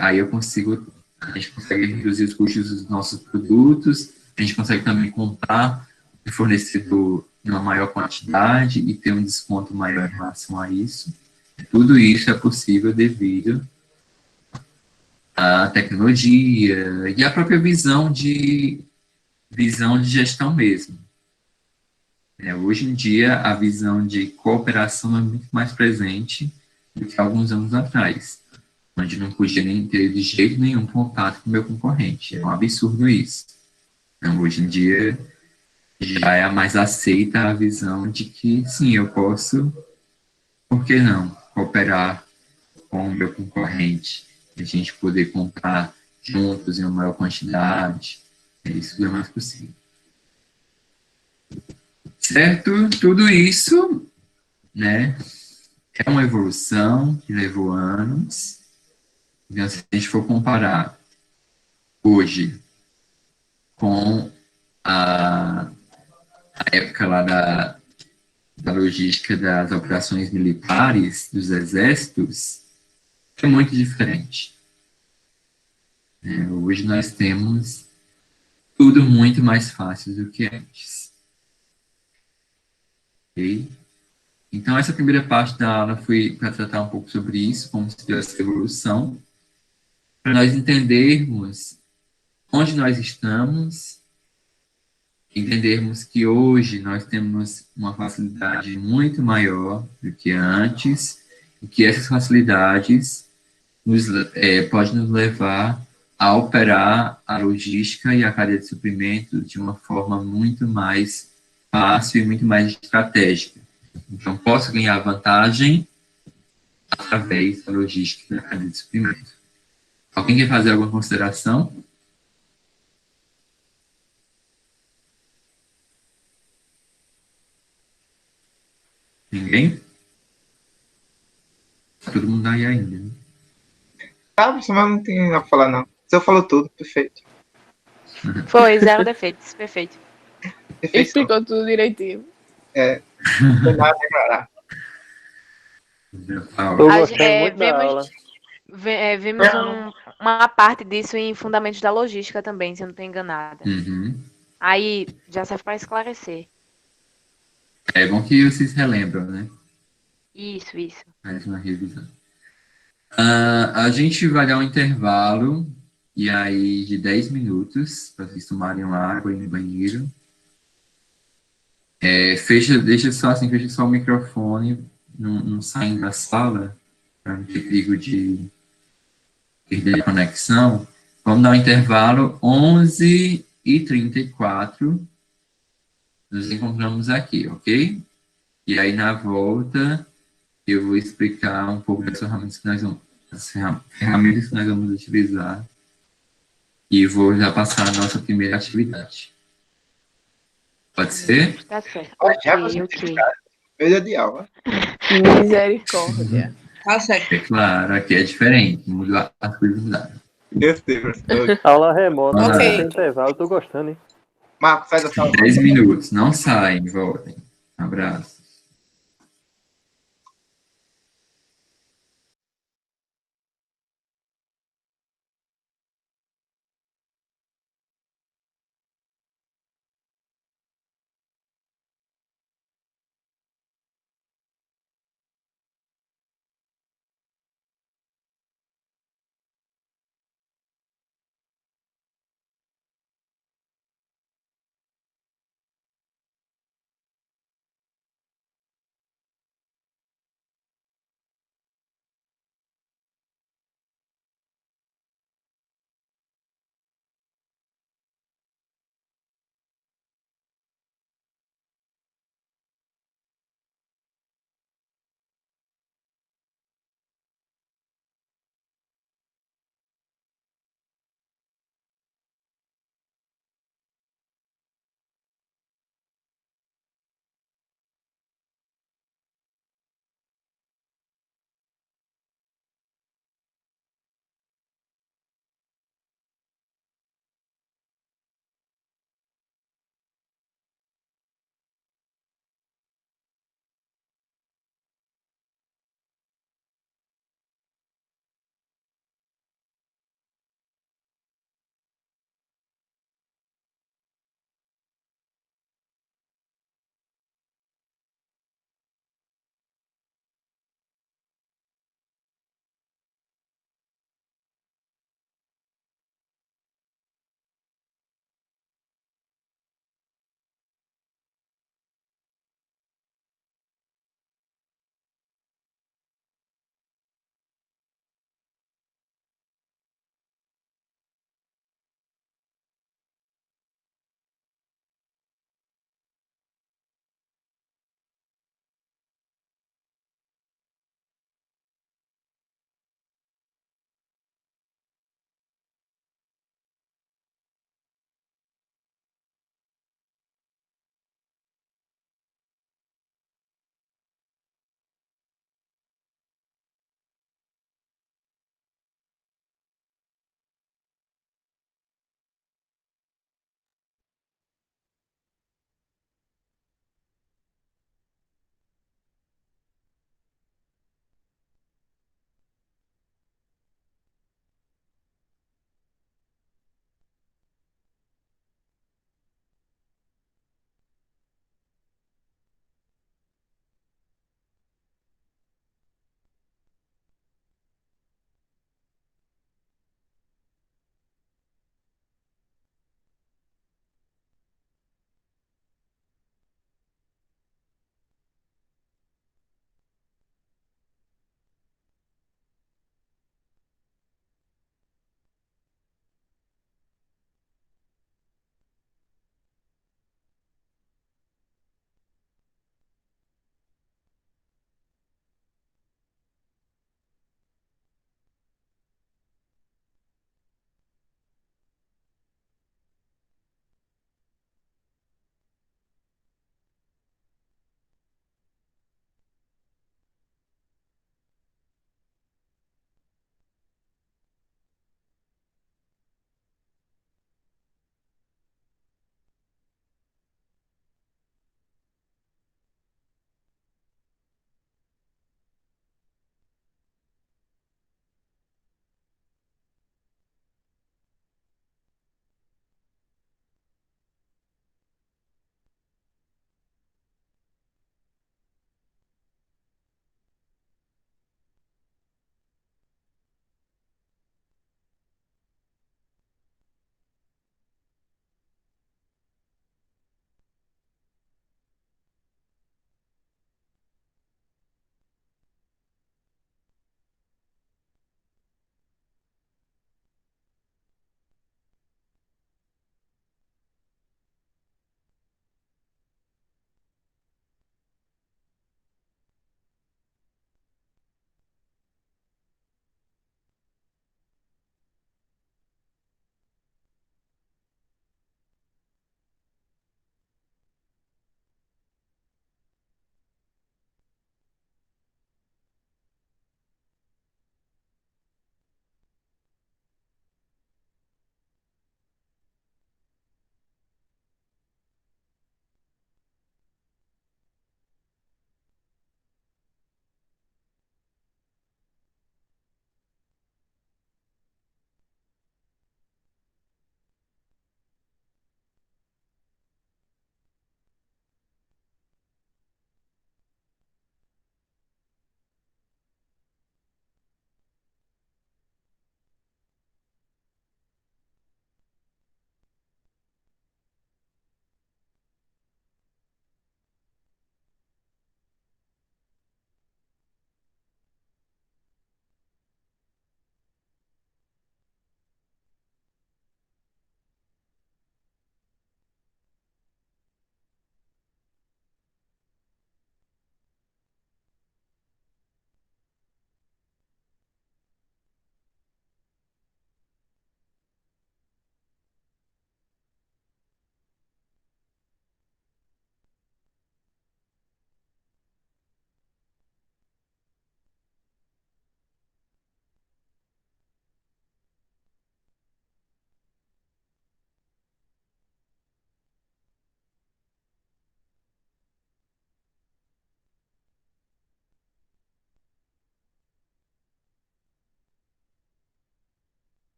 aí a gente consegue reduzir os custos dos nossos produtos, a gente consegue também comprar do fornecedor em uma maior quantidade e ter um desconto maior em relação a isso. Tudo isso é possível devido à tecnologia e à própria visão de gestão mesmo. Hoje em dia, a visão de cooperação é muito mais presente do que alguns anos atrás, onde não podia nem ter de jeito nenhum contato com o meu concorrente. É um absurdo isso. Então, hoje em dia, já é mais aceita a visão de que, sim, eu posso, por que não, cooperar com o meu concorrente, a gente poder comprar juntos em uma maior quantidade, isso é mais possível. Certo? Tudo isso, né, é uma evolução que levou anos. Então, se a gente for comparar hoje com a época lá da logística das operações militares, dos exércitos, é muito diferente. Hoje nós temos tudo muito mais fácil do que antes. Ok? Então, essa primeira parte da aula foi para tratar um pouco sobre isso, como se deu essa evolução, para nós entendermos onde nós estamos, entendermos que hoje nós temos uma facilidade muito maior do que antes, e que essas facilidades podem nos levar a operar a logística e a cadeia de suprimentos de uma forma muito mais fácil e muito mais estratégica. Então, posso ganhar vantagem através da logística e da cadeia de suprimentos. Alguém quer fazer alguma consideração? Ninguém? Todo mundo aí ainda, né? Tá, mas não tem nada pra falar, não. Você falou tudo, perfeito. Foi, 0 defeitos, perfeito. Perfeição. Explicou tudo direitinho. Não tem nada a declarar. Eu gostei muito da aula. Vimos uma parte disso em Fundamentos da Logística também, se eu não estou enganada. Uhum. Aí já serve para esclarecer. É bom que vocês relembram, né? Isso. Mais uma revisão. A gente vai dar um intervalo, e aí de 10 minutos, para vocês tomarem uma água e ir no banheiro. Deixa só o microfone, não saindo da sala, para não ter perigo de perder a conexão. Vamos dar um intervalo, 11h34, nos encontramos aqui, ok? E aí, na volta, eu vou explicar um pouco das ferramentas ferramentas que nós vamos utilizar e vou já passar a nossa primeira atividade. Pode ser? Tá certo. Já você Ok. Perda de aula. Misericórdia. Tá certo. É claro, aqui é diferente, mudar as coisas mudaram. Meu Deus. Aula remota, Ok. sem intervalo, tô gostando, hein? Marcos, faz a sala. 10 minutos, não saem, voltem. Um abraço.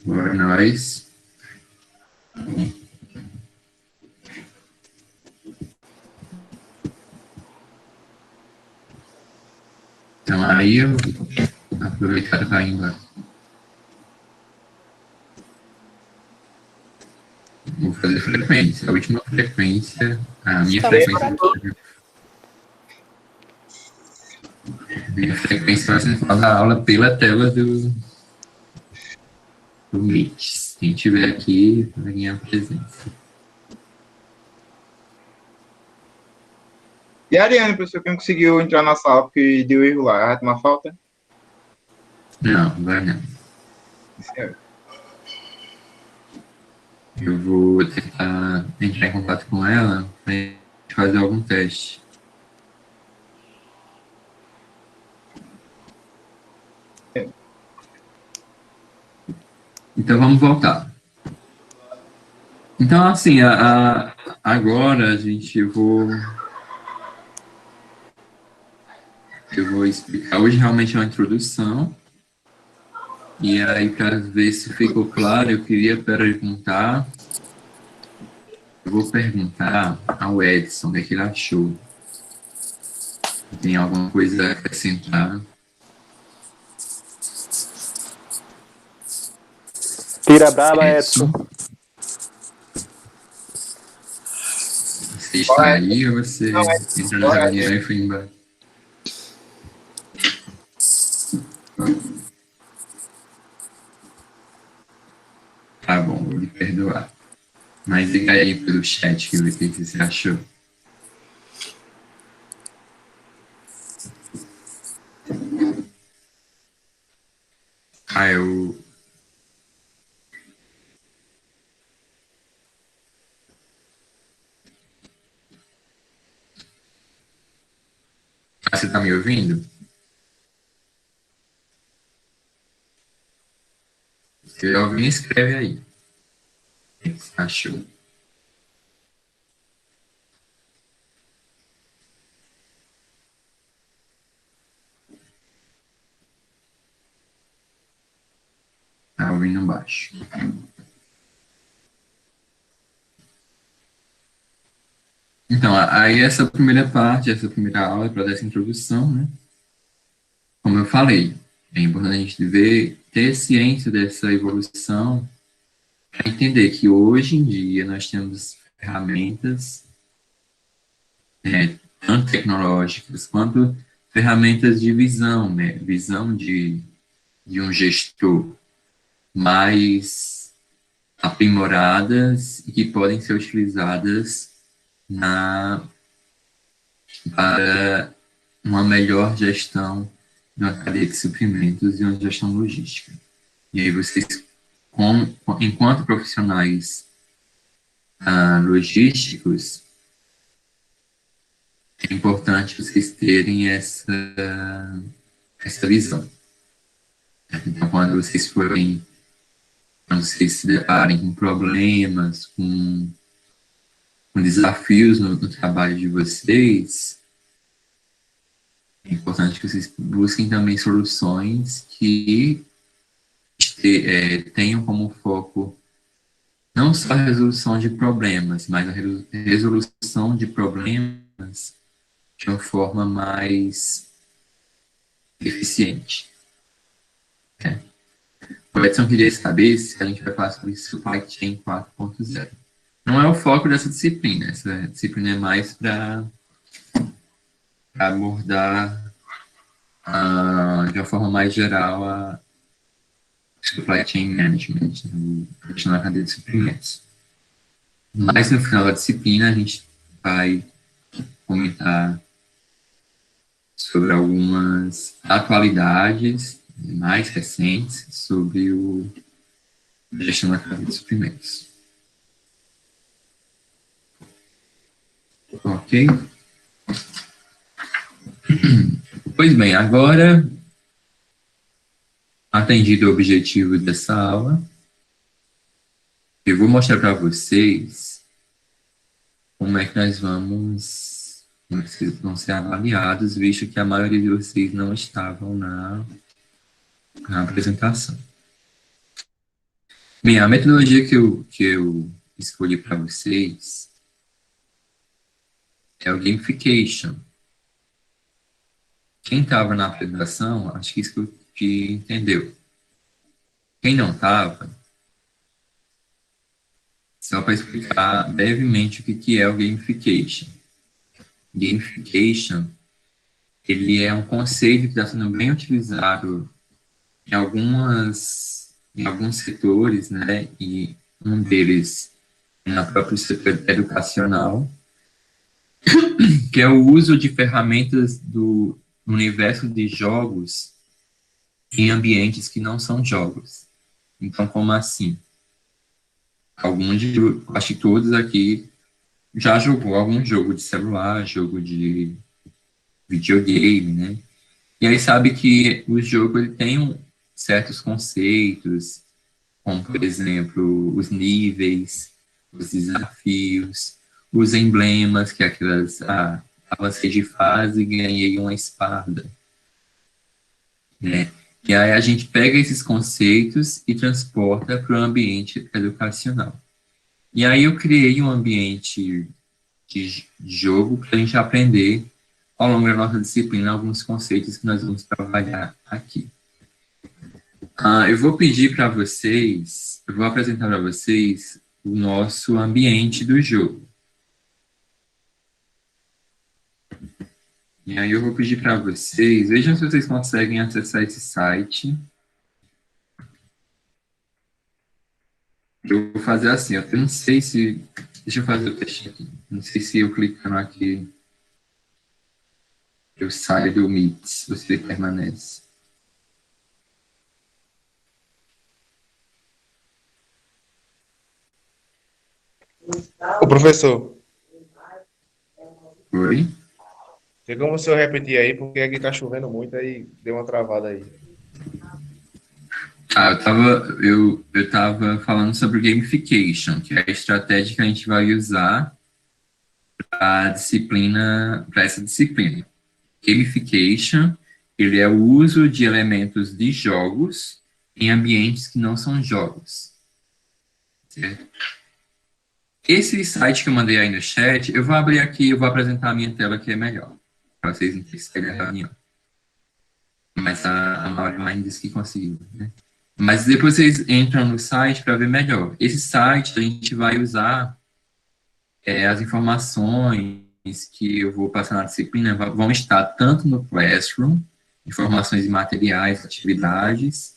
Bora nós. Então aí eu aproveitar para ir embora. Vou fazer frequência, a última frequência, a minha frequência. Minha frequência vai ser fazer a aula pela tela do Meet. Quem estiver aqui, vai ganhar presença. E a Ariane, professor, que não conseguiu entrar na sala porque deu erro lá, vai tomar falta? Não, vai não. Certo. Eu vou tentar entrar em contato com ela para fazer algum teste. Então vamos voltar. Então, assim, agora a gente eu vou explicar. Hoje realmente é uma introdução. E aí, para ver se ficou claro, eu queria perguntar. Eu vou perguntar ao Edson o que é que ele achou. Tem alguma coisa a acrescentar? Tira a braba, Edson. Você está aí ou você entrou na reunião e foi embora? Tá bom, vou lhe perdoar. Mas liga aí pelo chat que eu ver o que você achou. Eu... Você tá me ouvindo? Se alguém escreve aí. O que você achou? Tá ouvindo baixo. Então, aí essa primeira parte, essa primeira aula é para dar essa introdução, né? Como eu falei, é importante a gente ver, ter ciência dessa evolução, para entender que hoje em dia nós temos ferramentas, tanto tecnológicas quanto ferramentas de visão, né? Visão de um gestor mais aprimoradas e que podem ser utilizadas para uma melhor gestão de uma cadeia de suprimentos e uma gestão logística. E aí vocês, enquanto profissionais logísticos, é importante vocês terem essa visão. Então, quando vocês se deparem com problemas, com desafios no trabalho de vocês, é importante que vocês busquem também soluções que tenham como foco não só a resolução de problemas, mas a resolução de problemas de uma forma mais eficiente. O Edson queria saber se a gente vai falar sobre Supply Chain 4.0. Não é o foco dessa disciplina. Essa disciplina é mais para abordar de uma forma mais geral a Supply Chain Management, na cadeia de suprimentos. Mas no final da disciplina a gente vai comentar sobre algumas atualidades mais recentes sobre a gestão da cadeia de suprimentos. Ok? Pois bem, agora, atendido o objetivo dessa aula, eu vou mostrar para vocês como é que vocês vão ser avaliados, visto que a maioria de vocês não estavam na apresentação. Bem, a metodologia que eu escolhi para vocês é o gamification. Quem estava na apresentação, acho que isso que entendeu. Quem não estava, só para explicar brevemente o que é o gamification. Gamification, ele é um conceito que está sendo bem utilizado em alguns setores, né? E um deles no próprio setor educacional, que é o uso de ferramentas do universo de jogos em ambientes que não são jogos. Então, como assim? Acho que todos aqui já jogou algum jogo de celular, jogo de videogame, né? E aí sabe que o jogo ele tem certos conceitos, como, por exemplo, os níveis, os desafios, os emblemas, que é aquelas, avancei de fase e ganhei uma espada, né? E aí a gente pega esses conceitos e transporta para o ambiente educacional. E aí eu criei um ambiente de jogo para a gente aprender, ao longo da nossa disciplina, alguns conceitos que nós vamos trabalhar aqui. Eu vou pedir para vocês, eu vou apresentar para vocês o nosso ambiente do jogo. E aí eu vou pedir para vocês, vejam se vocês conseguem acessar esse site. Eu vou fazer assim, eu não sei se... Deixa eu fazer o teste aqui. Não sei se eu clicando aqui, eu saio do Meet, ou se ele permanece. Ô, professor, Oi? tem como o senhor repetir aí, porque aqui tá chovendo muito, aí deu uma travada aí. Eu tava falando sobre gamification, que é a estratégia que a gente vai usar para essa disciplina. Gamification, ele é o uso de elementos de jogos em ambientes que não são jogos. Certo? Esse site que eu mandei aí no chat, eu vou abrir aqui, eu vou apresentar a minha tela que é melhor, para vocês entenderem a reunião. Mas a Maureen disse que conseguiu, né? Mas depois vocês entram no site para ver melhor. Esse site a gente vai usar as informações que eu vou passar na disciplina, vão estar tanto no Classroom, informações de materiais, atividades,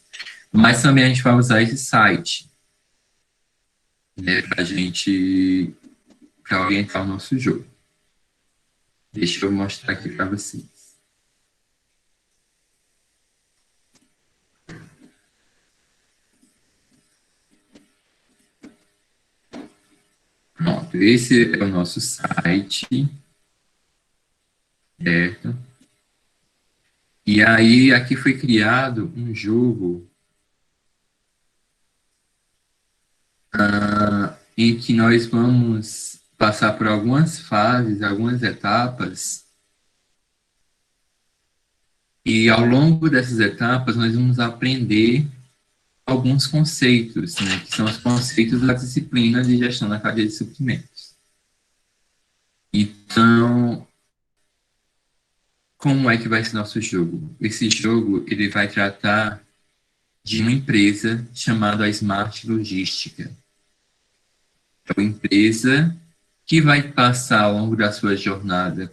mas também a gente vai usar esse site, né, para orientar o nosso jogo. Deixa eu mostrar aqui para vocês. Pronto, esse é o nosso site, certo? E aí, aqui foi criado um jogo em que nós vamos passar por algumas fases, algumas etapas, e ao longo dessas etapas nós vamos aprender alguns conceitos, né, que são os conceitos da disciplina de gestão da cadeia de suprimentos. Então, como é que vai ser nosso jogo? Esse jogo, ele vai tratar de uma empresa chamada Smart Logística. É uma empresa que vai passar ao longo da sua jornada,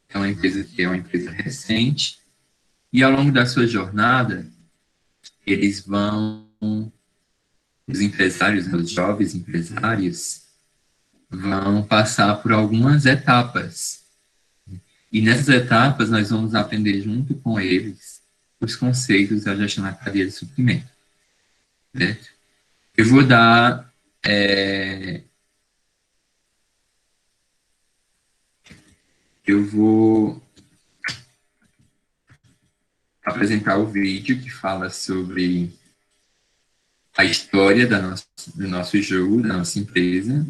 é uma empresa que é uma empresa recente, e ao longo da sua jornada, os empresários, os jovens empresários, vão passar por algumas etapas. E nessas etapas, nós vamos aprender junto com eles os conceitos da gestão da cadeia de suprimento. Certo? Eu vou dar... eu vou apresentar o vídeo que fala sobre a história do nosso jogo, da nossa empresa.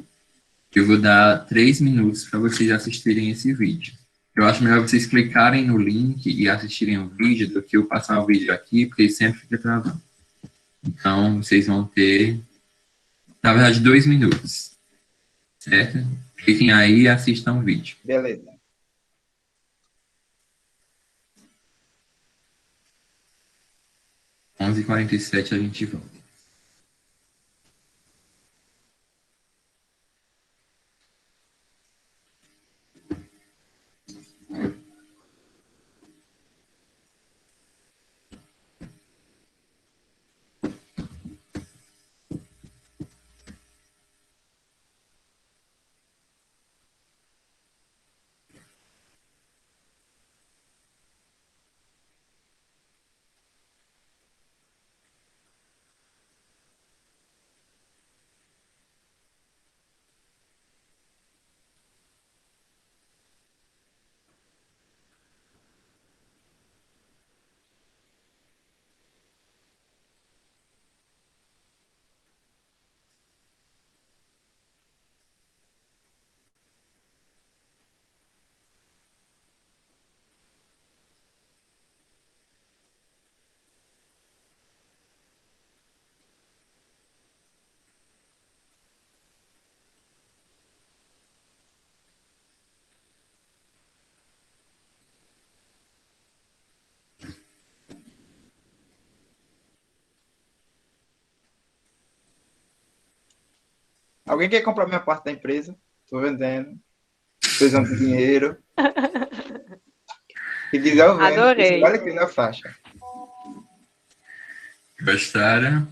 Eu vou dar 3 minutos para vocês assistirem esse vídeo. Eu acho melhor vocês clicarem no link e assistirem o vídeo do que eu passar o vídeo aqui, porque sempre fica travando. Então, vocês vão ter Na verdade, 2 minutos. Certo? Cliquem aí e assistam o vídeo. Beleza. 11h47 a gente volta. Alguém quer comprar minha parte da empresa? Tô vendendo. Precisando de dinheiro. Se quiser, eu vendo. Adorei. Vale aqui na faixa. Gostaram?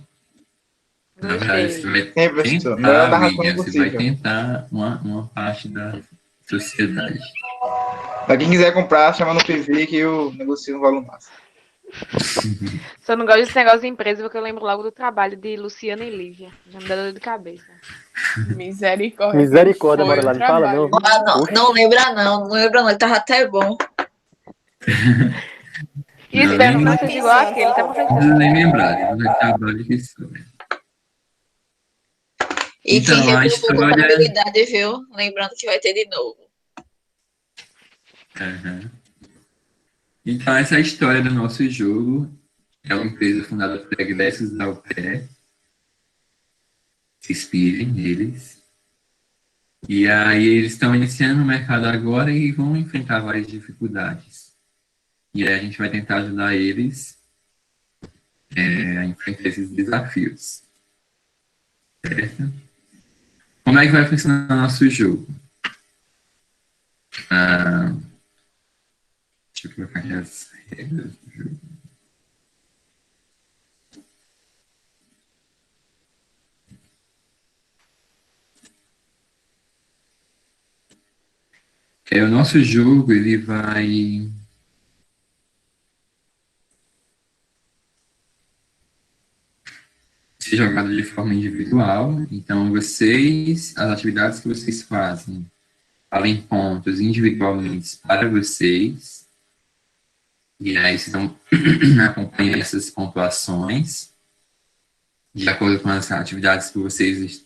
Na verdade, você vai Sim, professor. Não tentar, da razão William, você vai possível. tentar uma parte da sociedade. Pra quem quiser comprar, chama no PV que eu negocio um valor máximo. Só não gosto desse negócio de empresa porque eu lembro logo do trabalho de Luciana e Lívia. Já me dá dor de cabeça. Misericórdia. Misericórdia, Foi bora lá, o me fala, trabalho. não. Ah, não, não lembra não, não lembra não, ele tava até bom. E espero que não seja igual aquele, tá Não professor? precisa nem lembrar, não vai trabalho que isso. E Então, quem a reprovou história... contabilidade, viu? Lembrando que vai ter de novo. Uhum. Então, essa é a história do nosso jogo. É uma empresa fundada por egressos da UPE. Se inspirem neles. E aí eles estão iniciando o mercado agora e vão enfrentar várias dificuldades. E aí a gente vai tentar ajudar eles a enfrentar esses desafios. Certo? Como é que vai funcionar o nosso jogo? Deixa eu colocar aqui as regras do jogo. O nosso jogo, ele vai ser jogado de forma individual. Então, vocês, as atividades que vocês fazem, valem pontos individualmente para vocês. E aí, vocês vão acompanhar essas pontuações de acordo com as atividades que vocês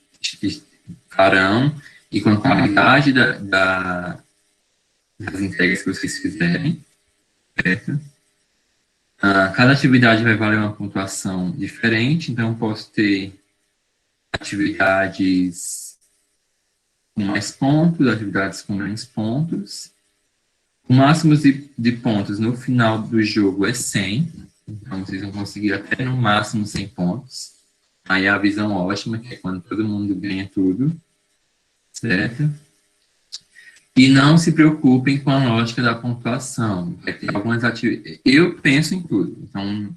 farão e com a qualidade das entregas que vocês fizerem, certo? Cada atividade vai valer uma pontuação diferente, então posso ter atividades com mais pontos, atividades com menos pontos. O máximo de pontos no final do jogo é 100, então vocês vão conseguir até no máximo 100 pontos. Aí é a visão ótima, que é quando todo mundo ganha tudo, certo? E não se preocupem com a lógica da pontuação. Vai ter algumas atividades. Eu penso em tudo, então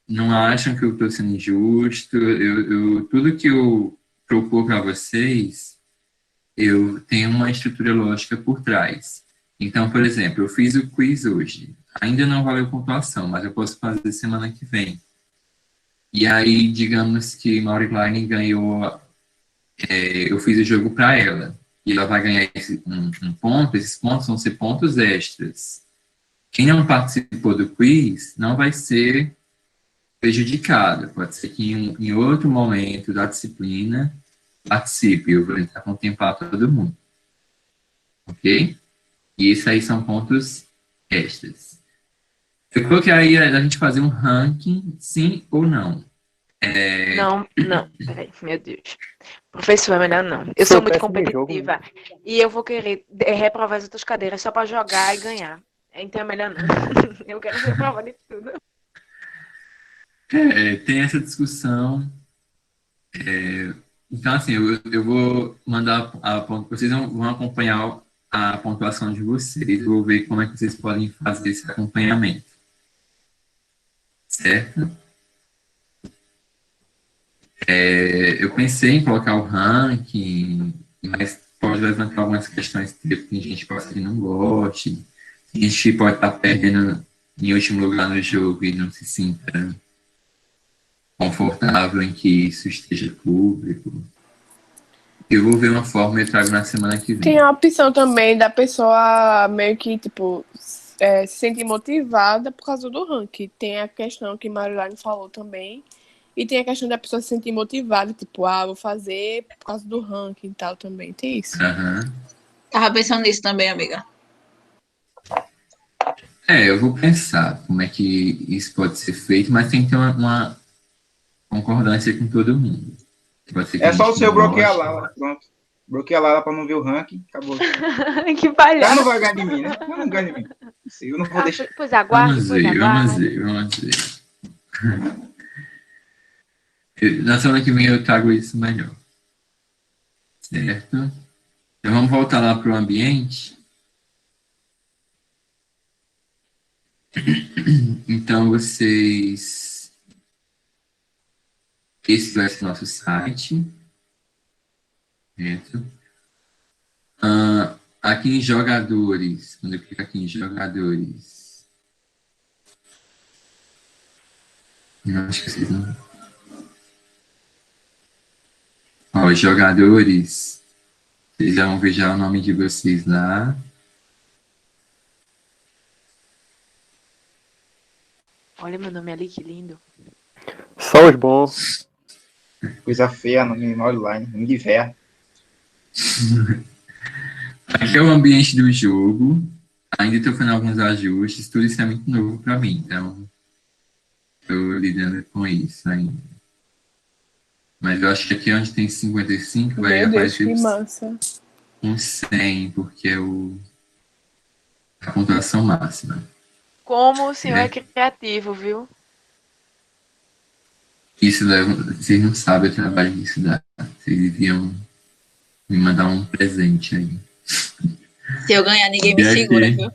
não acham que eu estou sendo injusto. Tudo que eu propor para vocês, eu tenho uma estrutura lógica por trás. Então, por exemplo, eu fiz o quiz hoje. Ainda não valeu pontuação, mas eu posso fazer semana que vem. E aí, digamos que Maureen ganhou, eu fiz o jogo para ela. E ela vai ganhar um ponto, esses pontos vão ser pontos extras. Quem não participou do quiz não vai ser prejudicado. Pode ser que em outro momento da disciplina participe. Eu vou tentar contemplar todo mundo. Ok? E isso aí são pontos extras. Eu coloquei aí a gente fazer um ranking, sim ou não. Não, peraí, meu Deus. Professor, é melhor não. Eu Sou sou muito péssimo em jogo. competitiva e eu vou querer reprovar as outras cadeiras só pra jogar e ganhar. Então é melhor não. Eu quero reprovar de tudo. Tem essa discussão. Então, assim, eu vou mandar vocês vão acompanhar a pontuação de vocês. Eu vou ver como é que vocês podem fazer esse acompanhamento. Certo? Eu pensei em colocar o ranking, mas pode levantar algumas questões que tem gente que pode que não goste. A gente pode estar perdendo em último lugar no jogo e não se sinta confortável em que isso esteja público. Eu vou ver uma forma e trago na semana que vem. Tem a opção também da pessoa meio que, tipo, se sentir motivada por causa do ranking. Tem a questão que Marilane falou também. E tem a questão da pessoa se sentir motivada, tipo, vou fazer por causa do ranking e tal também. Tem isso. Tava pensando nisso também, amiga. Eu vou pensar como é que isso pode ser feito, mas tem que ter uma concordância com todo mundo. É só o seu bloquear lá, pronto. Bloquear lá pra não ver o ranking, acabou. Que palhaço. Ela não vai ganhar de mim, né? Ela não ganha de mim. Eu não vou deixar. Pois aguarde, Vamos ver. Na semana que vem eu trago isso melhor. Certo? Então vamos voltar lá para o ambiente. Então vocês... Esse vai ser nosso site. Certo? Aqui em jogadores, quando eu clico aqui em jogadores... Não, acho que vocês não... Os jogadores, vocês já vão ver já o nome de vocês lá. Olha meu nome ali, que lindo. Só os bons. Coisa feia no online, nome de véia. Aqui é o ambiente do jogo. Ainda estou fazendo alguns ajustes, tudo isso é muito novo para mim, então estou lidando com isso ainda. Mas eu acho que aqui onde tem 55 vai Meu Deus, aparecer que massa. um 100, porque é a pontuação máxima. Como o senhor é criativo, viu? Isso leva... Vocês não sabem o trabalho que isso dá. Vocês deviam me mandar um presente aí. Se eu ganhar, ninguém me segura, viu?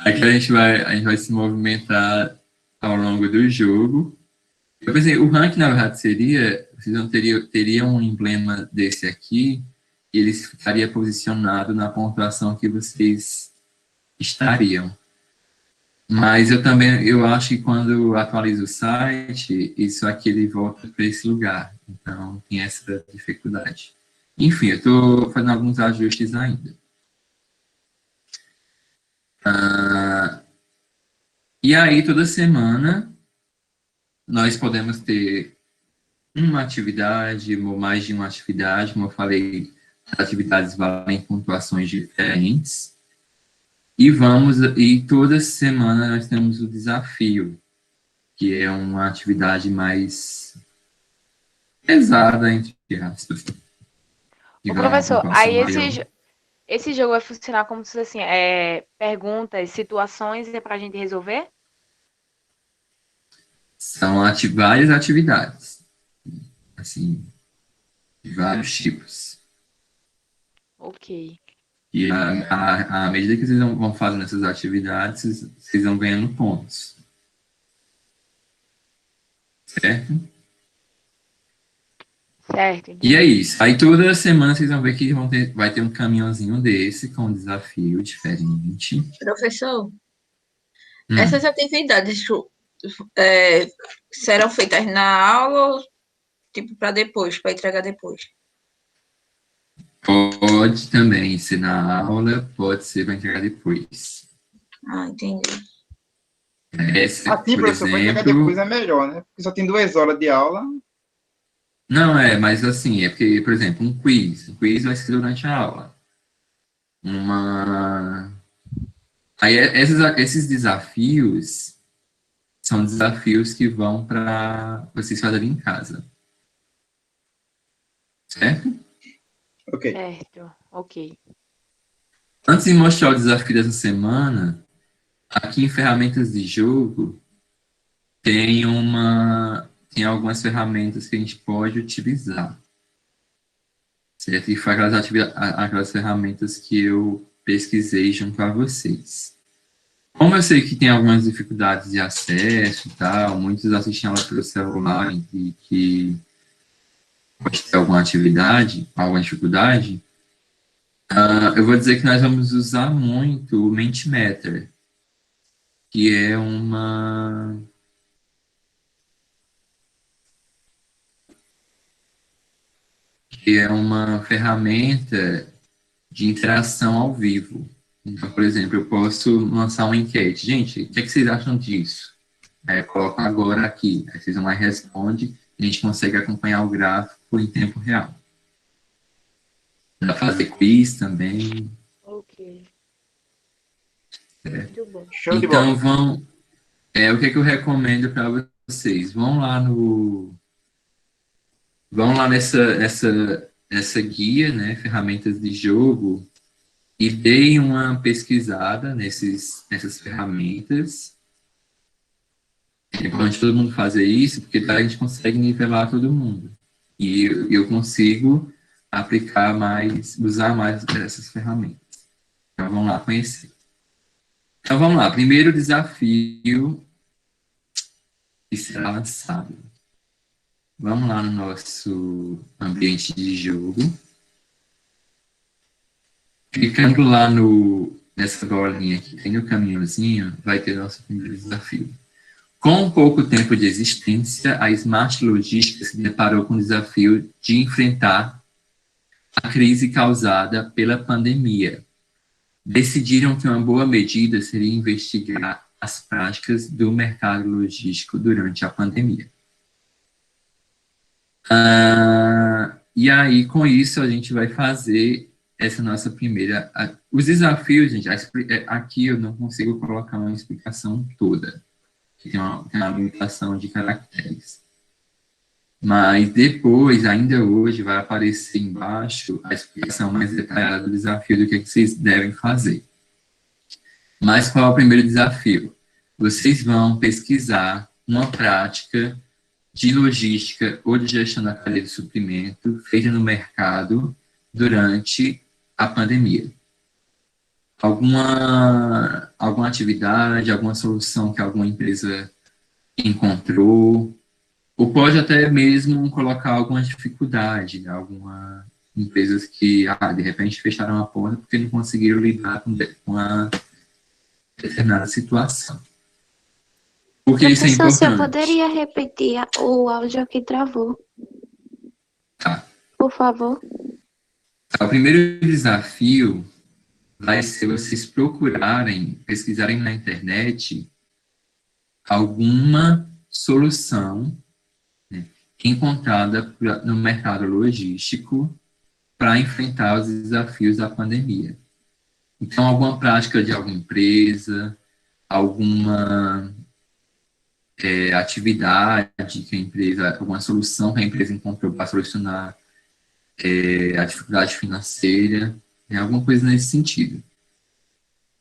Aqui a gente vai se movimentar ao longo do jogo. Eu pensei, o ranking, na verdade, vocês não teriam um emblema desse aqui, e ele ficaria posicionado na pontuação que vocês estariam. Mas eu acho que quando atualizo o site, isso aqui ele volta para esse lugar. Então, tem essa dificuldade. Enfim, eu estou fazendo alguns ajustes ainda. E aí, toda semana, nós podemos ter uma atividade ou mais de uma atividade. Como eu falei, as atividades valem pontuações diferentes. E toda semana nós temos o desafio, que é uma atividade mais pesada, entre aspas. Ô, professor, aí esse jogo vai funcionar como se assim, perguntas, situações para a gente resolver? São várias atividades, assim, de vários tipos. Ok. E à medida que vocês vão fazendo essas atividades, vocês vão ganhando pontos. Certo? Certo. Entendi. E é isso. Aí toda semana vocês vão ver que vai ter um caminhãozinho desse com um desafio diferente. Professor, essas atividades serão feitas na aula ou tipo para depois, para entregar depois? Pode também ser na aula, pode ser para entregar depois. Ah, entendi. Assim, professor, para entregar depois é melhor, né? Porque só tem 2 horas de aula. Não, mas assim, é porque, por exemplo, um quiz vai ser durante a aula. Aí esses desafios, são desafios que vão para vocês fazerem em casa. Certo? Ok. Certo, ok. Antes de mostrar o desafio dessa semana, aqui em ferramentas de jogo, tem algumas ferramentas que a gente pode utilizar. Certo? E foi aquelas ferramentas que eu pesquisei junto a vocês. Como eu sei que tem algumas dificuldades de acesso e tal, muitos assistem ela pelo celular e que pode ter alguma dificuldade, eu vou dizer que nós vamos usar muito o Mentimeter, que é uma ferramenta de interação ao vivo. Então, por exemplo, eu posso lançar uma enquete. Gente, o que vocês acham disso? Aí eu coloco agora aqui. Aí vocês vão lá e respondem. A gente consegue acompanhar o gráfico em tempo real. Dá para fazer quiz também. Ok. Certo? Muito bom. Show de Então, bola. o que eu recomendo para vocês? Vão lá nessa guia, né, ferramentas de jogo, e deem uma pesquisada nessas ferramentas. É importante todo mundo fazer isso, porque daí a gente consegue nivelar todo mundo. E eu consigo usar mais essas ferramentas. Então, vamos lá conhecer. Então, vamos lá. Primeiro desafio que será lançado. Vamos lá no nosso ambiente de jogo. Clicando lá nessa bolinha que tem no caminhozinho, vai ter nosso primeiro desafio. Com pouco tempo de existência, a Smart Logística se deparou com o desafio de enfrentar a crise causada pela pandemia. Decidiram que uma boa medida seria investigar as práticas do mercado logístico durante a pandemia. E aí, com isso, a gente vai fazer essa nossa primeira... Os desafios, gente, aqui eu não consigo colocar uma explicação toda. Tem uma limitação de caracteres. Mas depois, ainda hoje, vai aparecer embaixo a explicação mais detalhada do desafio do que vocês devem fazer. Mas qual é o primeiro desafio? Vocês vão pesquisar uma prática de logística ou de gestão da cadeia de suprimento feita no mercado durante a pandemia. Alguma atividade, alguma solução que alguma empresa encontrou, ou pode até mesmo colocar alguma dificuldade, né? Algumas empresas que, de repente, fecharam a porta porque não conseguiram lidar com uma determinada situação. Porque isso é importante. Professor, você poderia repetir o áudio que travou? Tá. Por favor. O primeiro desafio vai ser vocês pesquisarem na internet alguma solução, né, encontrada no mercado logístico para enfrentar os desafios da pandemia. Então, alguma prática de alguma empresa, alguma atividade que a empresa, alguma solução que a empresa encontrou para solucionar a dificuldade financeira, alguma coisa nesse sentido.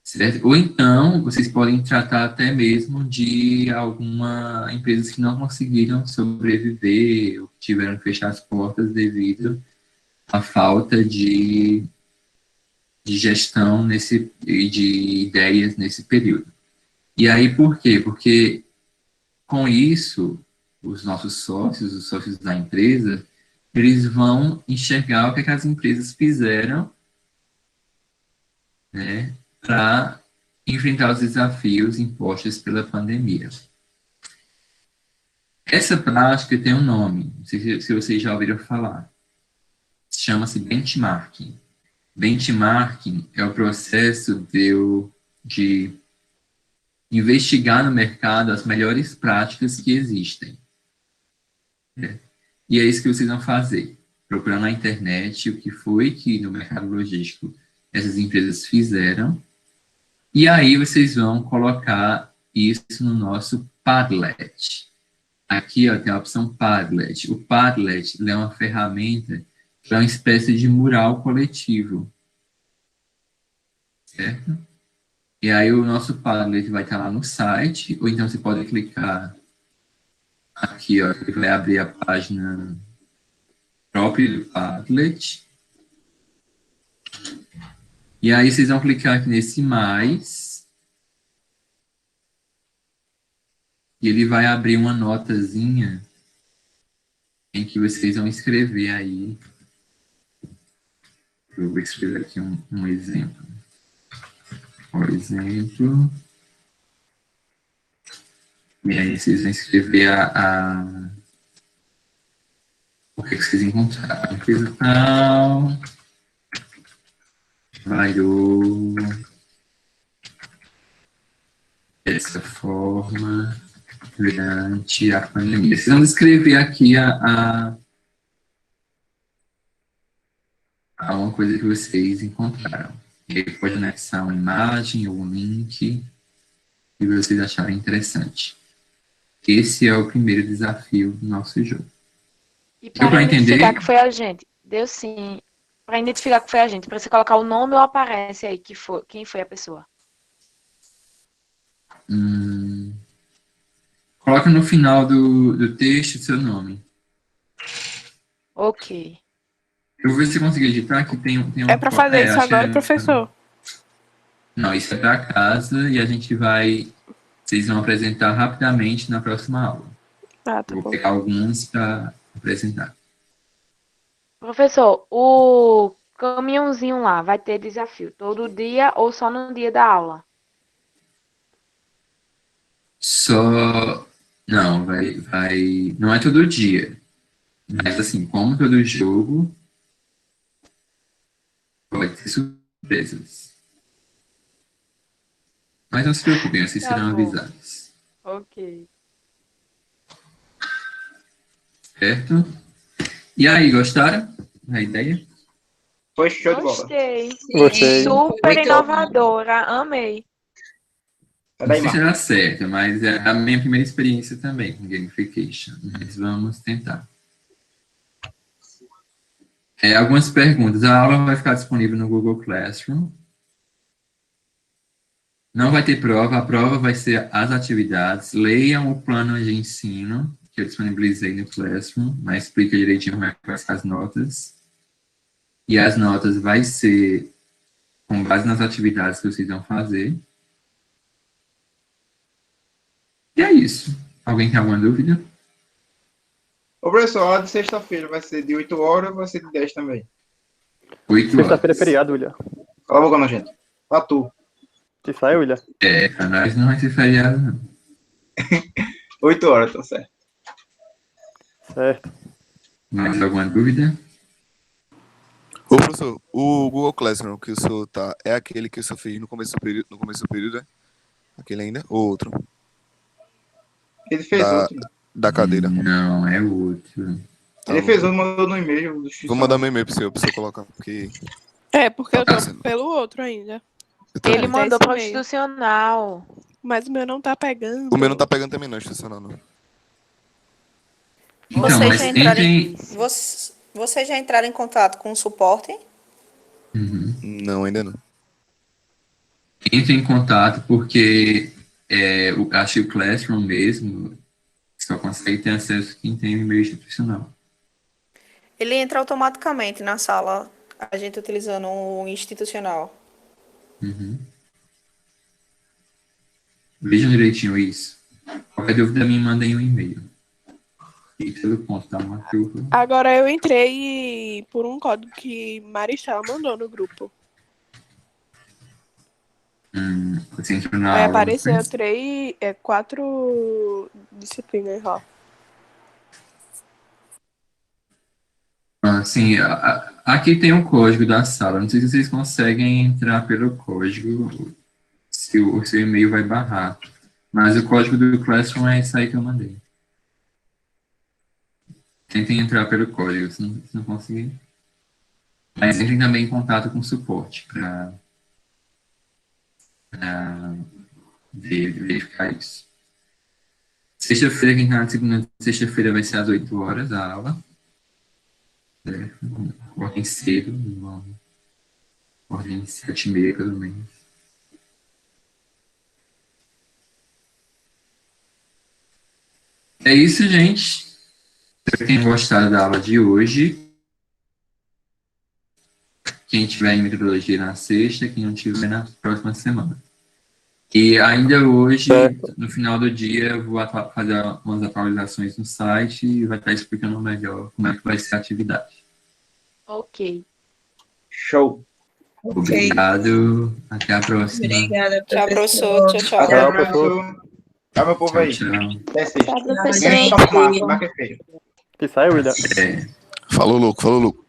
Certo? Ou então, vocês podem tratar até mesmo de algumas empresas que não conseguiram sobreviver ou que tiveram que fechar as portas devido à falta de gestão e de ideias nesse período. E aí, por quê? Porque, com isso, os nossos sócios, os sócios da empresa, eles vão enxergar o que as empresas fizeram, né, para enfrentar os desafios impostos pela pandemia. Essa prática tem um nome, não sei se vocês já ouviram falar. Chama-se benchmarking. Benchmarking é o processo de investigar no mercado as melhores práticas que existem. Né? E é isso que vocês vão fazer. Procurar na internet o que foi que no mercado logístico essas empresas fizeram. E aí vocês vão colocar isso no nosso Padlet. Aqui, ó, tem a opção Padlet. O Padlet ele é uma ferramenta que é uma espécie de mural coletivo. Certo? E aí o nosso Padlet vai estar lá no site, ou então você pode clicar aqui, ó, que vai abrir a página própria do Padlet. E aí vocês vão clicar aqui nesse mais. E ele vai abrir uma notazinha em que vocês vão escrever aí. Eu vou escrever aqui um exemplo. Por exemplo. E aí vocês vão escrever o que vocês encontraram. Coisa tal. Variou dessa forma durante a pandemia. Vocês vão descrever aqui uma coisa que vocês encontraram. E aí pode anexar uma imagem ou um link que vocês acharem interessante. Esse é o primeiro desafio do nosso jogo. E para identificar que foi a gente, deu sim. Para identificar que foi a gente, para você colocar o nome ou aparece aí quem foi a pessoa. Coloca no final do texto seu nome. Ok. Eu vou ver se eu consigo editar, aqui tem um... É para fazer isso agora, professor? Não, isso é para casa e a gente vai... Vocês vão apresentar rapidamente na próxima aula. Ah, tá vou bom. pegar alguns para apresentar. Professor, o caminhãozinho lá vai ter desafio todo dia ou só no dia da aula? Só... Não, vai... Não é todo dia. Mas assim, como todo jogo, pode ter surpresas. Mas não se preocupem, vocês serão avisados. Ok. Certo? E aí, gostaram da ideia? Foi show de bola. Gostei. Super inovadora, amei. Não sei se será certo, mas é a minha primeira experiência também com gamification. Mas vamos tentar. Algumas perguntas. A aula vai ficar disponível no Google Classroom. Não vai ter prova. A prova vai ser as atividades. Leiam o plano de ensino que eu disponibilizei no Classroom, mas explica direitinho como é que vai ser as notas. E as notas vai ser com base nas atividades que vocês vão fazer. E é isso. Alguém tem alguma dúvida? Ô, professor, a aula de sexta-feira vai ser de 8 horas ou vai ser de 10 também? 8 horas. Sexta-feira é feriado, William. Cala a boca, nojento. Pra tu. Que sai, William? Pra nós não vai ser feriado, não. 8 horas, tá certo. Certo. Mais alguma dúvida? Ô, professor, o Google Classroom que o senhor tá, é aquele que o senhor fez no começo do período, né? Aquele ainda? Ou outro? Ele fez outro. Da cadeira. Não, é outro. Ele fez outro, mandou no e-mail. Vou mandar meu e-mail pro senhor colocar, porque... Porque eu tô pelo outro ainda. Ele mandou pro institucional. Mas o meu não tá pegando. O meu não tá pegando também não, institucional não. Então, mas entrem... Vocês já entraram em contato com o suporte? Não, ainda não. Entre em contato porque acho que o Classroom mesmo só consegue ter acesso quem tem e-mail institucional. Ele entra automaticamente na sala, a gente utilizando o institucional. Vejam direitinho isso. Qualquer dúvida me mandem um e-mail. E pelo ponto, tá uma curva. Agora eu entrei por um código que Maristela mandou no grupo. Você entrou na Vai aula, aparecer não foi? 4 disciplinas lá. Sim, aqui tem o código da sala. Não sei se vocês conseguem entrar pelo código, se o seu e-mail vai barrar. Mas o código do Classroom é esse aí que eu mandei. Tentem entrar pelo código, se não conseguir. Mas entrem também em contato com o suporte para verificar isso. Sexta-feira, quem tá na segunda sexta-feira vai ser às 8 horas a aula. Ordem cedo, ordem 7h30, pelo menos. É isso, gente. Espero que tenham gostado da aula de hoje. Quem tiver em metodologia na sexta, quem não tiver na próxima semana. E ainda hoje, no final do dia, eu vou fazer umas atualizações no site e vai estar explicando melhor como é que vai ser a atividade. Ok. Show. Obrigado. Até a próxima. Obrigada, Tchau, professor. Tchau, tchau. Até a Tchau, próxima. Tchau, meu povo aí. Tchau. Até sexta. Tchau, professor. Ninguém toma fumaça, marca feio. Que sai, William. É. Falou, louco, falou, louco.